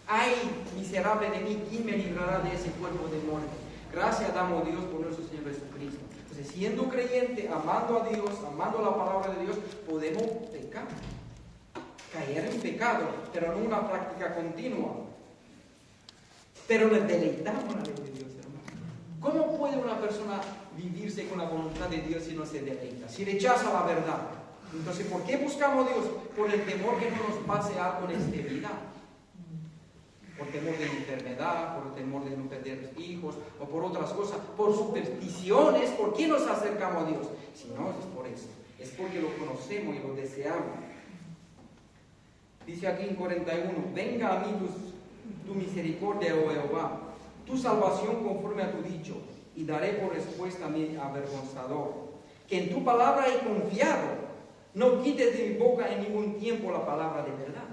¡Ay, miserable de mí! ¿Quién me librará de ese cuerpo de muerte? Gracias damos a Dios por nuestro Señor Jesucristo. Entonces, siendo creyente, amando a Dios, amando la palabra de Dios, podemos pecar. Caer en pecado, pero no una práctica continua. Pero nos deleitamos en la ley de Dios, hermano. ¿Cómo puede una persona vivirse con la voluntad de Dios si no se deleita? Si rechaza la verdad. Entonces, ¿por qué buscamos a Dios? Por el temor que no nos pase algo en esta vida. Por temor de enfermedad, por el temor de no perder hijos, o por otras cosas, por supersticiones. ¿Por qué nos acercamos a Dios? Si no, es por eso. Es porque lo conocemos y lo deseamos. Dice aquí en 41, venga a mí tu misericordia, oh Jehová, tu salvación conforme a tu dicho, y daré por respuesta a mi avergonzador. Que en tu palabra he confiado, no quites de mi boca en ningún tiempo la palabra de verdad.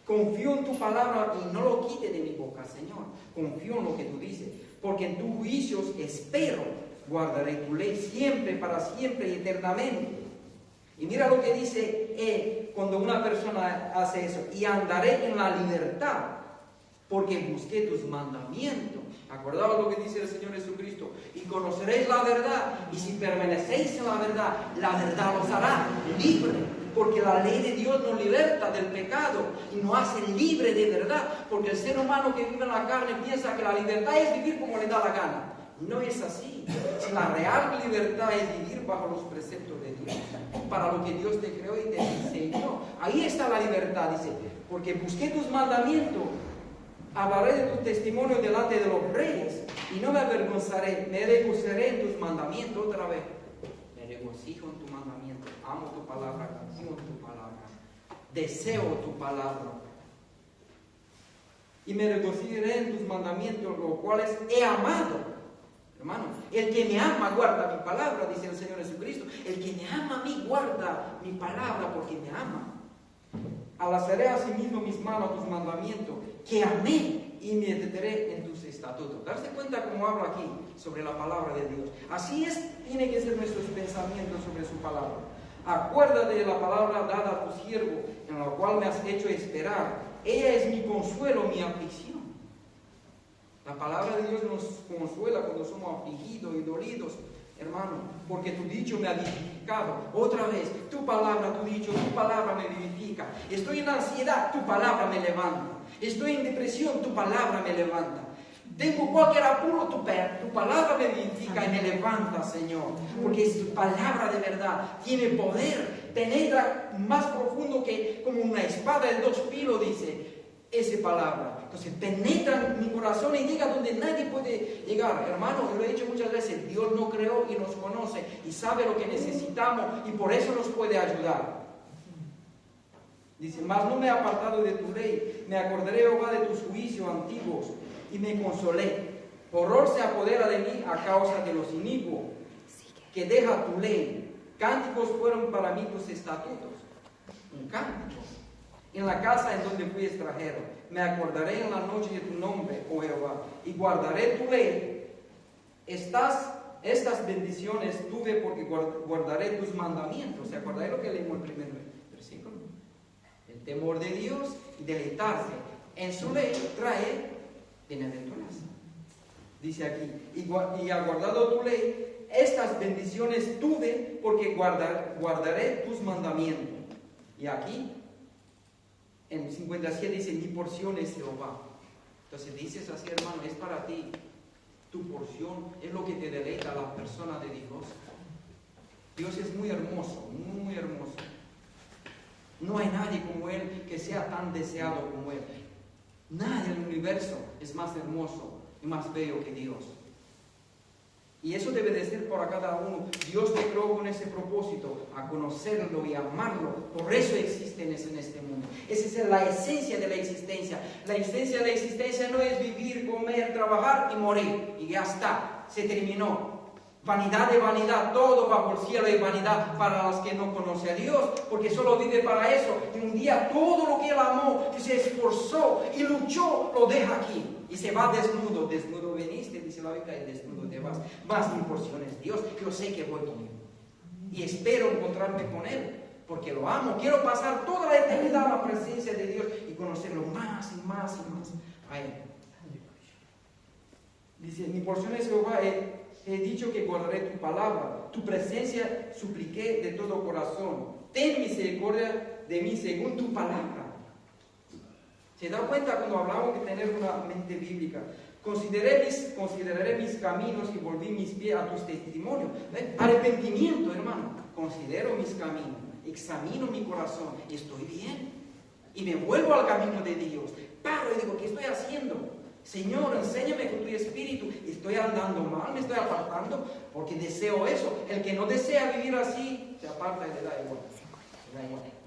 Confío en tu palabra y no lo quites de mi boca, Señor. Confío en lo que tú dices, porque en tus juicios espero, guardaré tu ley siempre, para siempre y eternamente. Y mira lo que dice cuando una persona hace eso, y andaré en la libertad, porque busqué tus mandamientos. Acordaos lo que dice el Señor Jesucristo, y conoceréis la verdad, y si permanecéis en la verdad los hará libre. Porque la ley de Dios nos liberta del pecado y nos hace libre de verdad. Porque el ser humano que vive en la carne piensa que la libertad es vivir como le da la gana. No es así. Si la real libertad es vivir bajo los preceptos de Dios, para lo que Dios te creó y te enseñó. Ahí está la libertad, dice. Porque busqué tus mandamientos, hablaré de tu testimonio delante de los reyes y no me avergonzaré, me regocijaré en tus mandamientos. Otra vez, me regocijo en tu mandamiento. Amo tu palabra, confío en tu palabra, deseo tu palabra. Y me regocijaré en tus mandamientos, los cuales he amado. Hermano, el que me ama guarda mi palabra, dice el Señor Jesucristo. El que me ama a mí guarda mi palabra porque me ama. Alzaré a sí mismo mis manos a tus mandamientos, que amé y me deteneré en tus estatutos. Darse cuenta cómo habla aquí sobre la palabra de Dios. Así tiene que ser nuestros pensamientos sobre su palabra. Acuérdate de la palabra dada a tu siervo, en la cual me has hecho esperar. Ella es mi consuelo, mi aflicción. La palabra de Dios nos consuela cuando somos afligidos y dolidos, hermano, porque tu dicho me ha vivificado. Otra vez, tu palabra, tu dicho, tu palabra me vivifica. Estoy en ansiedad, tu palabra me levanta. Estoy en depresión, tu palabra me levanta. Tengo cualquier apuro, tu palabra me vivifica y me levanta, Señor. Porque es tu palabra de verdad, tiene poder, penetra más profundo que como una espada de 2 filos, dice. esa palabra. Entonces penetra en mi corazón y llega donde nadie puede llegar. Hermano, yo lo he dicho muchas veces, Dios nos creó y nos conoce y sabe lo que necesitamos y por eso nos puede ayudar. Dice, mas no me he apartado de tu ley, me acordaré, Jehová, de tus juicios antiguos y me consolé. Horror se apodera de mí a causa de los inicuos, que deja tu ley. Cánticos fueron para mí tus estatutos. Un cántico. En la casa en donde fui extranjero, me acordaré en la noche de tu nombre, oh Jehová, y guardaré tu ley. Estas bendiciones tuve porque guardaré tus mandamientos. ¿Se acordaré lo que leímos el primer versículo? El temor de Dios y deleitarse en su ley trae bienaventuranza. Dice aquí, y ha guardado tu ley, estas bendiciones tuve porque guardaré tus mandamientos. Y aquí, en 57 dice, mi porción es Jehová. Entonces dices así, hermano, es para ti. Tu porción es lo que te deleita a la persona de Dios. Dios es muy hermoso, muy hermoso. No hay nadie como Él que sea tan deseado como Él. Nadie en el universo es más hermoso y más bello que Dios. Y eso debe de ser para cada uno. Dios te creó con ese propósito, a conocerlo y amarlo. Por eso existen en este mundo. Esa es la esencia de la existencia. La esencia de la existencia no es vivir, comer, trabajar y morir. Y ya está, se terminó. Vanidad de vanidad, todo bajo el cielo es vanidad para los que no conocen a Dios, porque solo vive para eso. Y un día todo lo que Él amó y se esforzó y luchó, lo deja aquí. Y se va desnudo. Desnudo veniste, dice la Biblia, y desnudo te vas. Más mi porción es Dios. Yo sé que voy con Él. Y espero encontrarme con Él, porque lo amo. Quiero pasar toda la eternidad en la presencia de Dios y conocerlo más y más y más a Él. Dice, mi porción es Jehová. He dicho que guardaré tu palabra, tu presencia supliqué de todo corazón. Ten misericordia de mí según tu palabra. ¿Se da cuenta cuando hablamos de tener una mente bíblica? Consideraré mis caminos y volví mis pies a tus testimonios. Arrepentimiento, hermano. Considero mis caminos, examino mi corazón. Estoy bien. Y me vuelvo al camino de Dios. Paro y digo, ¿qué estoy haciendo? Señor, enséñame con tu espíritu. Estoy andando mal, me estoy apartando, porque deseo eso. El que no desea vivir así, se aparta y le da igual.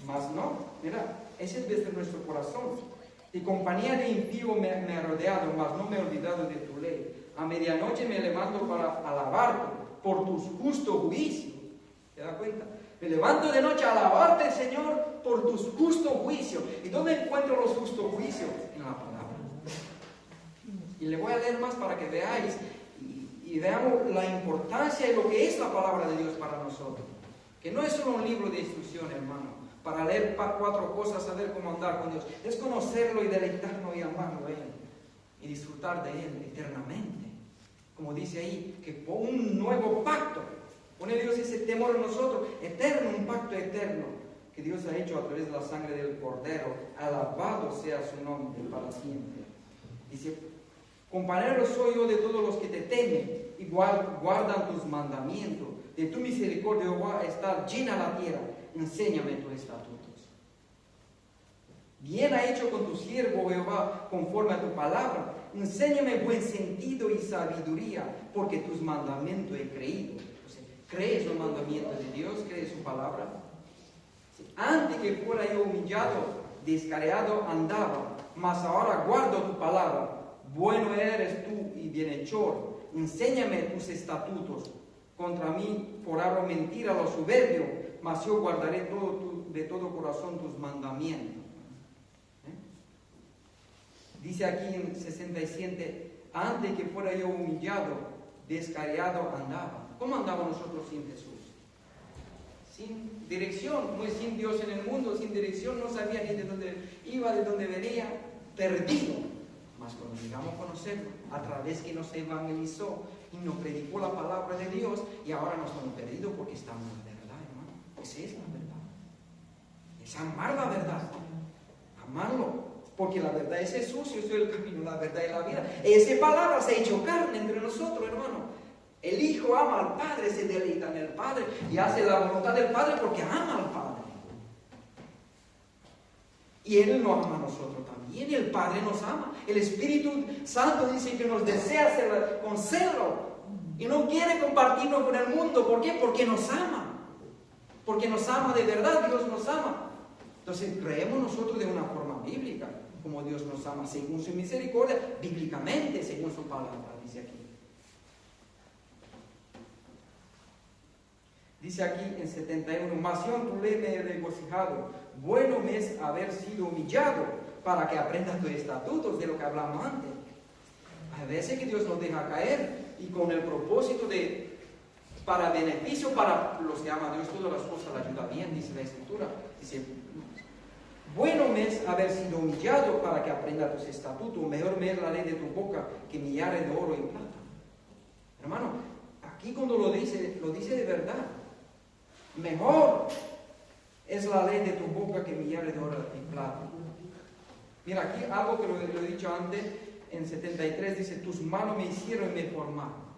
Mas no, mira, ese es nuestro corazón. Y compañía de impío me ha rodeado, mas no me he olvidado de tu ley. A medianoche me levanto para alabarte por tus justos juicios. ¿Te das cuenta? Me levanto de noche a alabarte, Señor, por tus justos juicios. ¿Y dónde encuentro los justos juicios? En la palabra. Y le voy a leer más para que veáis y veamos la importancia y lo que es la palabra de Dios para nosotros. Que no es solo un libro de instrucción, hermano, para leer 4 cosas, saber cómo andar con Dios. Es conocerlo y deleitarnos y amarlo a Él. Y disfrutar de Él eternamente. Como dice ahí, que por un nuevo pacto. Pone Dios ese temor en nosotros, eterno, un pacto eterno. Que Dios ha hecho a través de la sangre del Cordero. Alabado sea su nombre para siempre. Dice, compañero soy yo de todos los que te temen y guardan tus mandamientos. De tu misericordia, Jehová, está llena la tierra. Enséñame tus estatutos. Bien ha hecho con tu siervo, Jehová, conforme a tu palabra. Enséñame buen sentido y sabiduría, porque tus mandamientos he creído. Entonces, ¿crees los mandamientos de Dios? ¿Crees su palabra? Antes que fuera yo humillado, descareado andaba, mas ahora guardo tu palabra. Bueno eres tú y bienhechor. Enséñame tus estatutos. Contra mí foraron mentira los soberbios, mas yo guardaré de todo corazón tus mandamientos. Dice aquí en 67, antes que fuera yo humillado, descareado andaba. ¿Cómo andaba nosotros sin Jesús? Sin dirección, como es sin Dios en el mundo, sin dirección, no sabía ni de dónde iba, de dónde venía, perdido. Mas cuando llegamos a conocerlo, a través que nos evangelizó y nos predicó la palabra de Dios, y ahora no estamos perdidos porque estamos en la verdad, hermano. Esa es la verdad. Es amar la verdad. Amarlo. Porque la verdad es Jesús, yo soy el camino, la verdad y la vida. Esa palabra se ha hecho carne entre nosotros, hermano. El Hijo ama al Padre, se deleita en el Padre y hace la voluntad del Padre porque ama al Padre. Y Él nos ama a nosotros también. El Padre nos ama. El Espíritu Santo dice que nos desea con celo. Y no quiere compartirnos con el mundo. ¿Por qué? Porque nos ama. Porque nos ama de verdad. Dios nos ama. Entonces creemos nosotros de una forma bíblica. Como Dios nos ama. Según su misericordia. Bíblicamente. Según su palabra. Dice aquí. Dice aquí en 71. Mas yo en tu ley me he regocijado. Bueno me es haber sido humillado. Para que aprendas tus estatutos. De lo que hablamos antes. A veces que Dios nos deja caer. Y con el propósito de, para beneficio, para los que aman a Dios, todas las cosas la ayuda bien, dice la Escritura. Dice, bueno me es haber sido humillado para que aprenda tus estatutos, mejor me es la ley de tu boca que millares de oro y plata. Hermano, aquí cuando lo dice de verdad. Mejor es la ley de tu boca que millares de oro y plata. Mira, aquí algo que lo he dicho antes. En 73 dice, tus manos me hicieron y me formaron.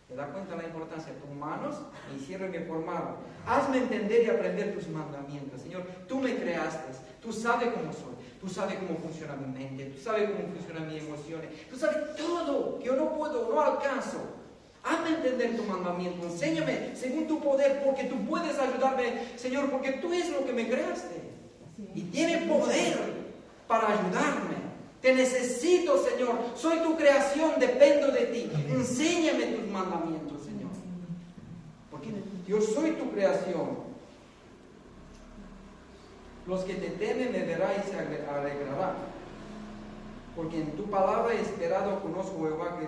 ¿Te das cuenta la importancia? Tus manos me hicieron y me formaron. Hazme entender y aprender tus mandamientos. Señor, tú me creaste. Tú sabes cómo soy. Tú sabes cómo funciona mi mente. Tú sabes cómo funcionan mis emociones. Tú sabes todo que yo no puedo, no alcanzo. Hazme entender tu mandamiento. Enséñame según tu poder, porque tú puedes ayudarme, Señor, porque tú es lo que me creaste. Y tienes poder para ayudarme. Te necesito, Señor. Soy tu creación, dependo de ti. Enséñame tus mandamientos, Señor. Porque yo soy tu creación. Los que te temen me verán y se alegrarán. Porque en tu palabra he esperado, conozco, Jehová,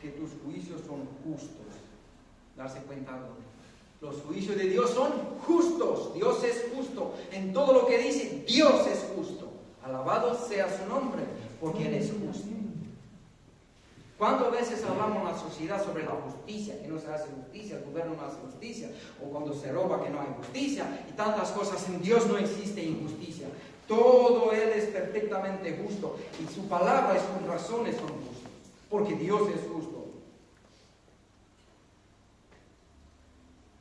que tus juicios son justos. Darse cuenta de los juicios de Dios son justos. Dios es justo. En todo lo que dice, Dios es justo. Alabado sea su nombre. Porque Él es justo. ¿Cuántas veces hablamos en la sociedad sobre la justicia? Que no se hace justicia, el gobierno no hace justicia. O cuando se roba que no hay justicia. Y tantas cosas. En Dios no existe injusticia. Todo Él es perfectamente justo. Y su palabra y sus razones son justas. Porque Dios es justo.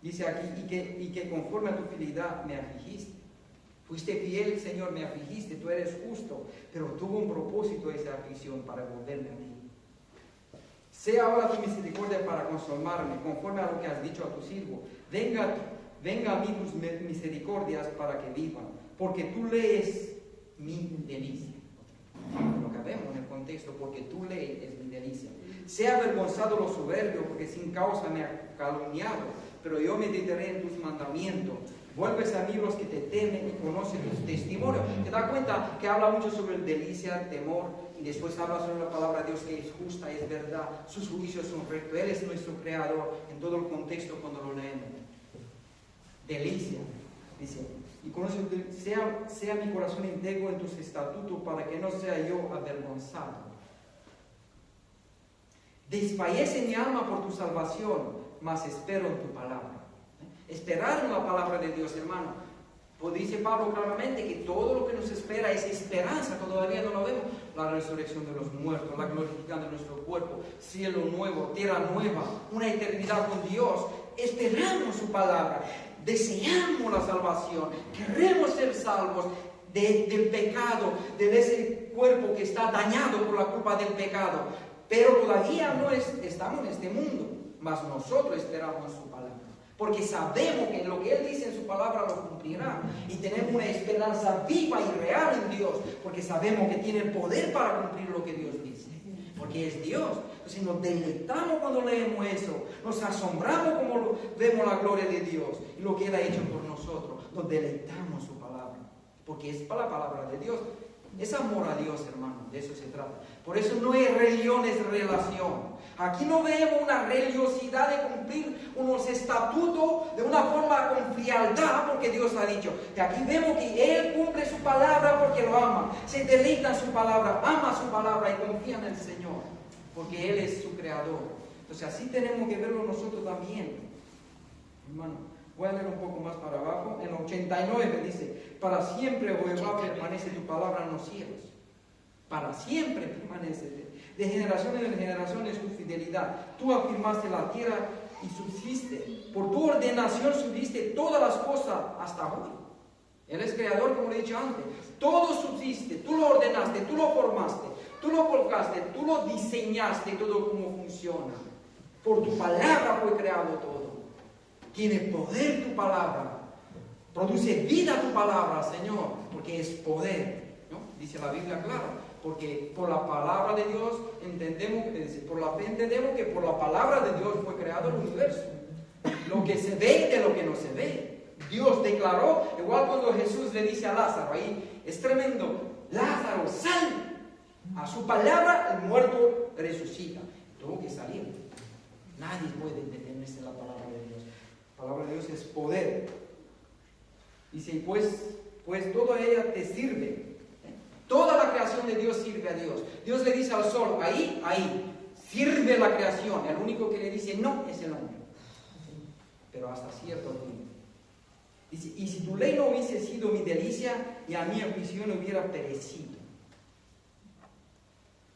Dice aquí, y que conforme a tu fidelidad me afligiste. Fuiste fiel, Señor, me afligiste, tú eres justo, pero tuvo un propósito esa aflicción para volverme a ti. Sea ahora tu misericordia para consolarme, conforme a lo que has dicho a tu siervo. Venga a mí tus misericordias para que vivan, porque tú lees mi delicia. Lo que vemos en el contexto, porque tú lees es mi delicia. Sea avergonzado lo soberbio, porque sin causa me ha calumniado, pero yo meditaré en tus mandamientos. Vuelves a mí los que te temen y conocen tus testimonios. ¿Te das cuenta que habla mucho sobre el delicia, el temor? Y después habla sobre la palabra de Dios que es justa, es verdad. Sus juicios son rectos. Él es nuestro creador en todo el contexto cuando lo leemos. Delicia. Dice, y conoce, sea mi corazón íntegro en tus estatutos para que no sea yo avergonzado. Desfallece mi alma por tu salvación, mas espero en tu palabra. Esperar en la palabra de Dios, hermano. Pues dice Pablo claramente que todo lo que nos espera es esperanza, todavía no lo vemos. La resurrección de los muertos, la glorificación de nuestro cuerpo, cielo nuevo, tierra nueva, una eternidad con Dios. Esperamos su palabra, deseamos la salvación, queremos ser salvos del pecado, de ese cuerpo que está dañado por la culpa del pecado. Pero todavía no estamos en este mundo, mas nosotros esperamos su palabra. Porque sabemos que lo que Él dice en su palabra lo cumplirá. Y tenemos una esperanza viva y real en Dios. Porque sabemos que tiene el poder para cumplir lo que Dios dice. Porque es Dios. Entonces nos deleitamos cuando leemos eso. Nos asombramos como vemos la gloria de Dios. Y lo que Él ha hecho por nosotros. Nos deleitamos su palabra. Porque es para la palabra de Dios. Es amor a Dios, hermano. De eso se trata. Por eso no es religión, es relación. Aquí no vemos una religiosidad de cumplir unos estatutos de una forma con frialdad, porque Dios ha dicho. Que aquí vemos que Él cumple su palabra porque lo ama. Se deleita en su palabra, ama su palabra y confía en el Señor. Porque Él es su creador. Entonces así tenemos que verlo nosotros también. Hermano, voy a leer un poco más para abajo. En 89 dice, para siempre, oh Jehová, permanece tu palabra en los cielos. Para siempre permanece. De generaciones en generaciones tu fidelidad. Tú afirmaste la tierra y subsiste. Por tu ordenación subiste todas las cosas hasta hoy. Él es creador, como le he dicho antes. Todo subsiste, tú lo ordenaste, tú lo formaste, tú lo colocaste, tú lo diseñaste, todo como funciona. Por tu palabra fue creado todo. Tiene poder tu palabra. Produce vida tu palabra, Señor, porque es poder, ¿no? Dice la Biblia, claro, porque por la palabra de Dios entendemos, por la fe entendemos que por la palabra de Dios fue creado el universo. Lo que se ve de lo que no se ve. Dios declaró, igual cuando Jesús le dice a Lázaro, ahí es tremendo, Lázaro, sal. A su palabra el muerto resucita. Tuvo que salir. Nadie puede detenerse en la palabra de Dios. La palabra de Dios es poder. Dice, pues toda ella te sirve. Toda la creación de Dios sirve a Dios. Dios le dice al sol, ahí, sirve la creación. El único que le dice no es el hombre. Pero hasta cierto tiempo. Dice, y si tu ley no hubiese sido mi delicia, y a mi aflicción hubiera perecido.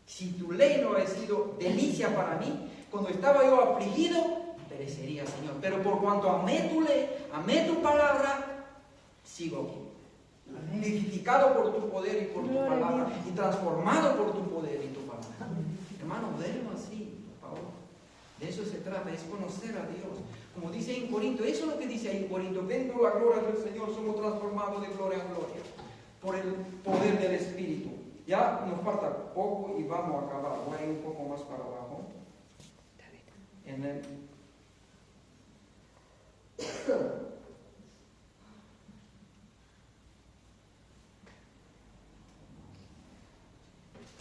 Si tu ley no hubiese sido delicia para mí, cuando estaba yo afligido, perecería, Señor. Pero por cuanto amé tu ley, amé tu palabra, sigo aquí. Vivificado por tu poder y por tu palabra, y transformado por tu poder y tu palabra. Hermano, verlo así, por favor. De eso se trata, es conocer a Dios. Como dice en Corinto, eso es lo que dice ahí en Corinto. Viendo la gloria del Señor, somos transformados de gloria en gloria por el poder del Espíritu. Ya nos falta poco y vamos a acabar. Voy a ir un poco más para abajo.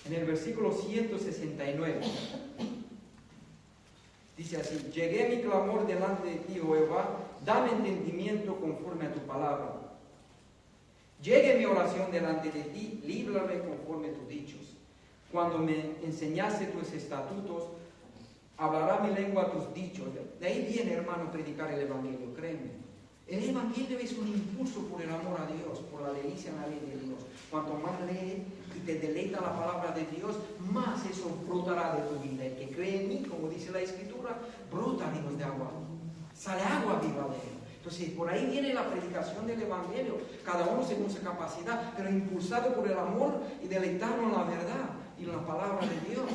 En el versículo 169 dice así: llegué mi clamor delante de ti, Jehová, dame entendimiento conforme a tu palabra. Llegue mi oración delante de ti, líbrame conforme a tus dichos. Cuando me enseñaste tus estatutos, hablará mi lengua tus dichos. De ahí viene, hermano, predicar el Evangelio, créeme. El Evangelio es un impulso por el amor a Dios, por la delicia en la ley de Dios. Cuanto más lees y te deleita la palabra de Dios, más eso brotará de tu vida. El que cree en mí, como dice la Escritura, brota ríos de agua. Sale agua viva de él. Entonces, por ahí viene la predicación del Evangelio, cada uno según su capacidad, pero impulsado por el amor y deleitarnos en la verdad y en la palabra de Dios.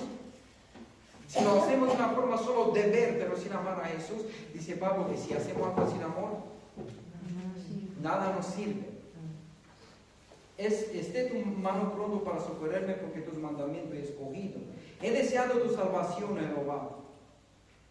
Si lo hacemos de una forma solo de ver, pero sin amar a Jesús, dice Pablo que si hacemos algo sin amor, nada nos sirve. Esté tu mano pronto para socorrerme, porque tus mandamientos he escogido. He deseado tu salvación, Jehová.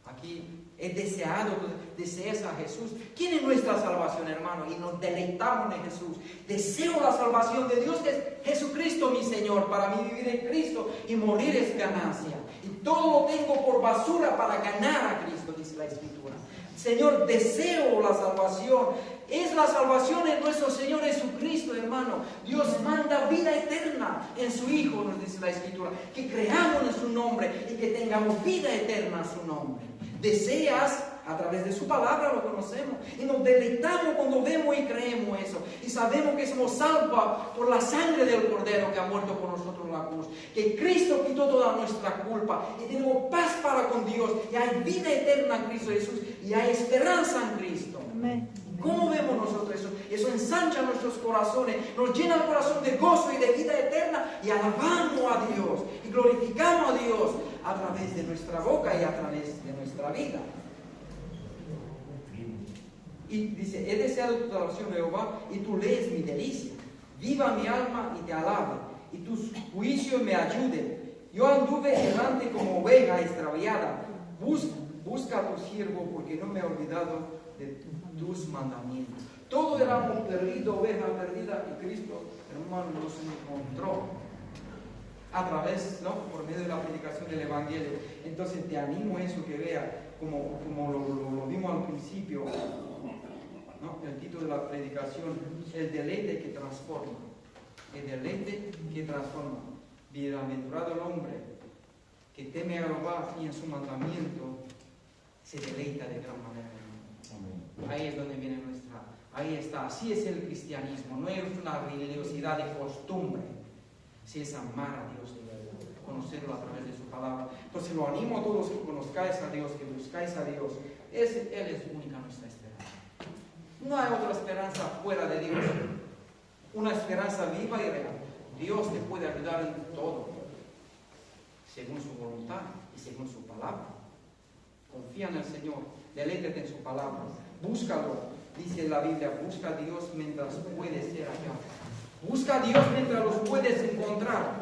Aquí he deseado, deseas a Jesús. ¿Quién es nuestra salvación, hermano? Y nos deleitamos en Jesús. Deseo la salvación de Dios, que es Jesucristo mi Señor. Para mí vivir en Cristo y morir es ganancia. Y todo lo tengo por basura para ganar a Cristo, dice la Escritura. Señor, deseo la salvación. Es la salvación en nuestro Señor Jesucristo, hermano. Dios manda vida eterna en su Hijo, nos dice la Escritura. Que creamos en su nombre y que tengamos vida eterna en su nombre. Deseas, a través de su palabra lo conocemos. Y nos deleitamos cuando vemos y creemos eso. Y sabemos que somos salvos por la sangre del Cordero que ha muerto por nosotros en la cruz. Que Cristo quitó toda nuestra culpa. Y tenemos paz para con Dios. Y hay vida eterna en Cristo Jesús. Y hay esperanza en Cristo. Amén. ¿Cómo vemos nosotros eso? Eso ensancha nuestros corazones, nos llena el corazón de gozo y de vida eterna, y alabamos a Dios y glorificamos a Dios a través de nuestra boca y a través de nuestra vida. Y dice: he deseado tu salvación, Jehová, y tú lees mi delicia. Viva mi alma y te alabe, y tus juicios me ayuden. Yo anduve errante como oveja extraviada. Busca a tu siervo, porque no me he olvidado de tus mandamientos. Todos éramos perdidos, oveja perdida, y Cristo, hermano, nos encontró a través, ¿no?, por medio de la predicación del Evangelio. Entonces te animo a eso, que vea, como lo vimos al principio, ¿no?, el título de la predicación: el deleite que transforma. El deleite que transforma. Bienaventurado el hombre que teme a Jehová y en su mandamiento se deleita de gran manera. Ahí es donde viene ahí está, así es el cristianismo. No es una religiosidad de costumbre, si es amar a Dios de verdad, conocerlo a través de su palabra. Entonces lo animo a todos que conozcáis a Dios, que buscáis a Dios. Él es única nuestra esperanza. No hay otra esperanza fuera de Dios. una esperanza viva y real. Dios te puede ayudar en todo, según su voluntad y según su palabra. Confía en el Señor, deleítate en su palabra, búscalo. Dice la Biblia, busca a Dios mientras puedes ser hallado. Busca a Dios mientras los puedes encontrar.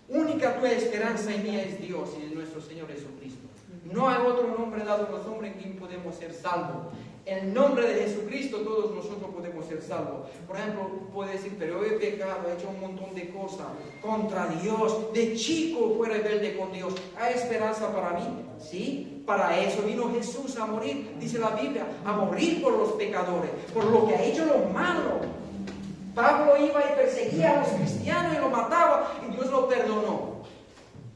Única tu esperanza y mía es Dios y es nuestro Señor Jesucristo. No hay otro nombre dado a los hombres en quien podemos ser salvos. En el nombre de Jesucristo todos nosotros podemos ser salvos. Por ejemplo, puede decir, pero he pecado, he hecho un montón de cosas contra Dios. De chico fue rebelde con Dios. ¿Hay esperanza para mí? Sí, para eso vino Jesús a morir, dice la Biblia, a morir por los pecadores, por lo que ha hecho lo malo. Pablo iba y perseguía a los cristianos y lo mataba y Dios lo perdonó.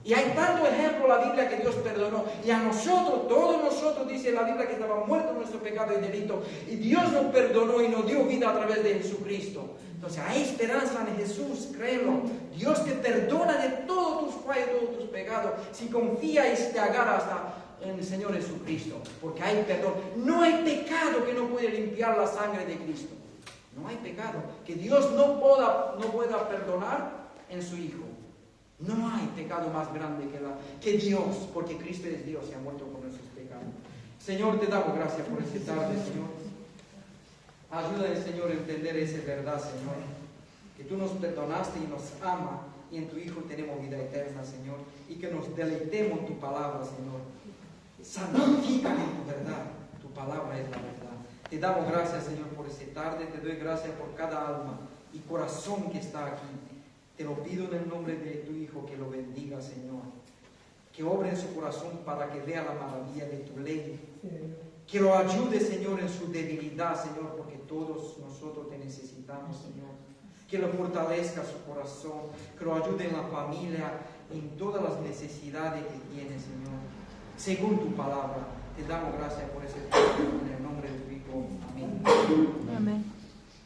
Y hay tanto ejemplo en la Biblia que Dios perdonó. Y a nosotros, todos nosotros, dice la Biblia que estábamos muertos en nuestro pecado y delito. Y Dios nos perdonó y nos dio vida a través de Jesucristo. Entonces hay esperanza en Jesús, créelo. Dios te perdona de todos tus fallos, todos tus pecados. Si confías y te agarras en el Señor Jesucristo. Porque hay perdón. No hay pecado que no puede limpiar la sangre de Cristo. No hay pecado que Dios no pueda perdonar en su Hijo. No hay pecado más grande que Dios, porque Cristo es Dios y ha muerto por nuestros pecados. Señor, te damos gracias por esta tarde, Señor. Ayúdanos, Señor, a entender esa verdad, Señor. Que tú nos perdonaste y nos amas, y en tu Hijo tenemos vida eterna, Señor. Y que nos deleitemos en tu palabra, Señor. Santifícame en tu verdad. Tu palabra es la verdad. Te damos gracias, Señor, por esta tarde. Te doy gracias por cada alma y corazón que está aquí. Te lo pido en el nombre de tu Hijo, que lo bendiga, Señor. Que obre en su corazón para que vea la maravilla de tu ley. Que lo ayude, Señor, en su debilidad, Señor, porque todos nosotros te necesitamos, Señor. Que lo fortalezca su corazón. Que lo ayude en la familia, en todas las necesidades que tiene, Señor. Según tu palabra, te damos gracias por ese tiempo, en el nombre de tu Hijo. Amén. Amén.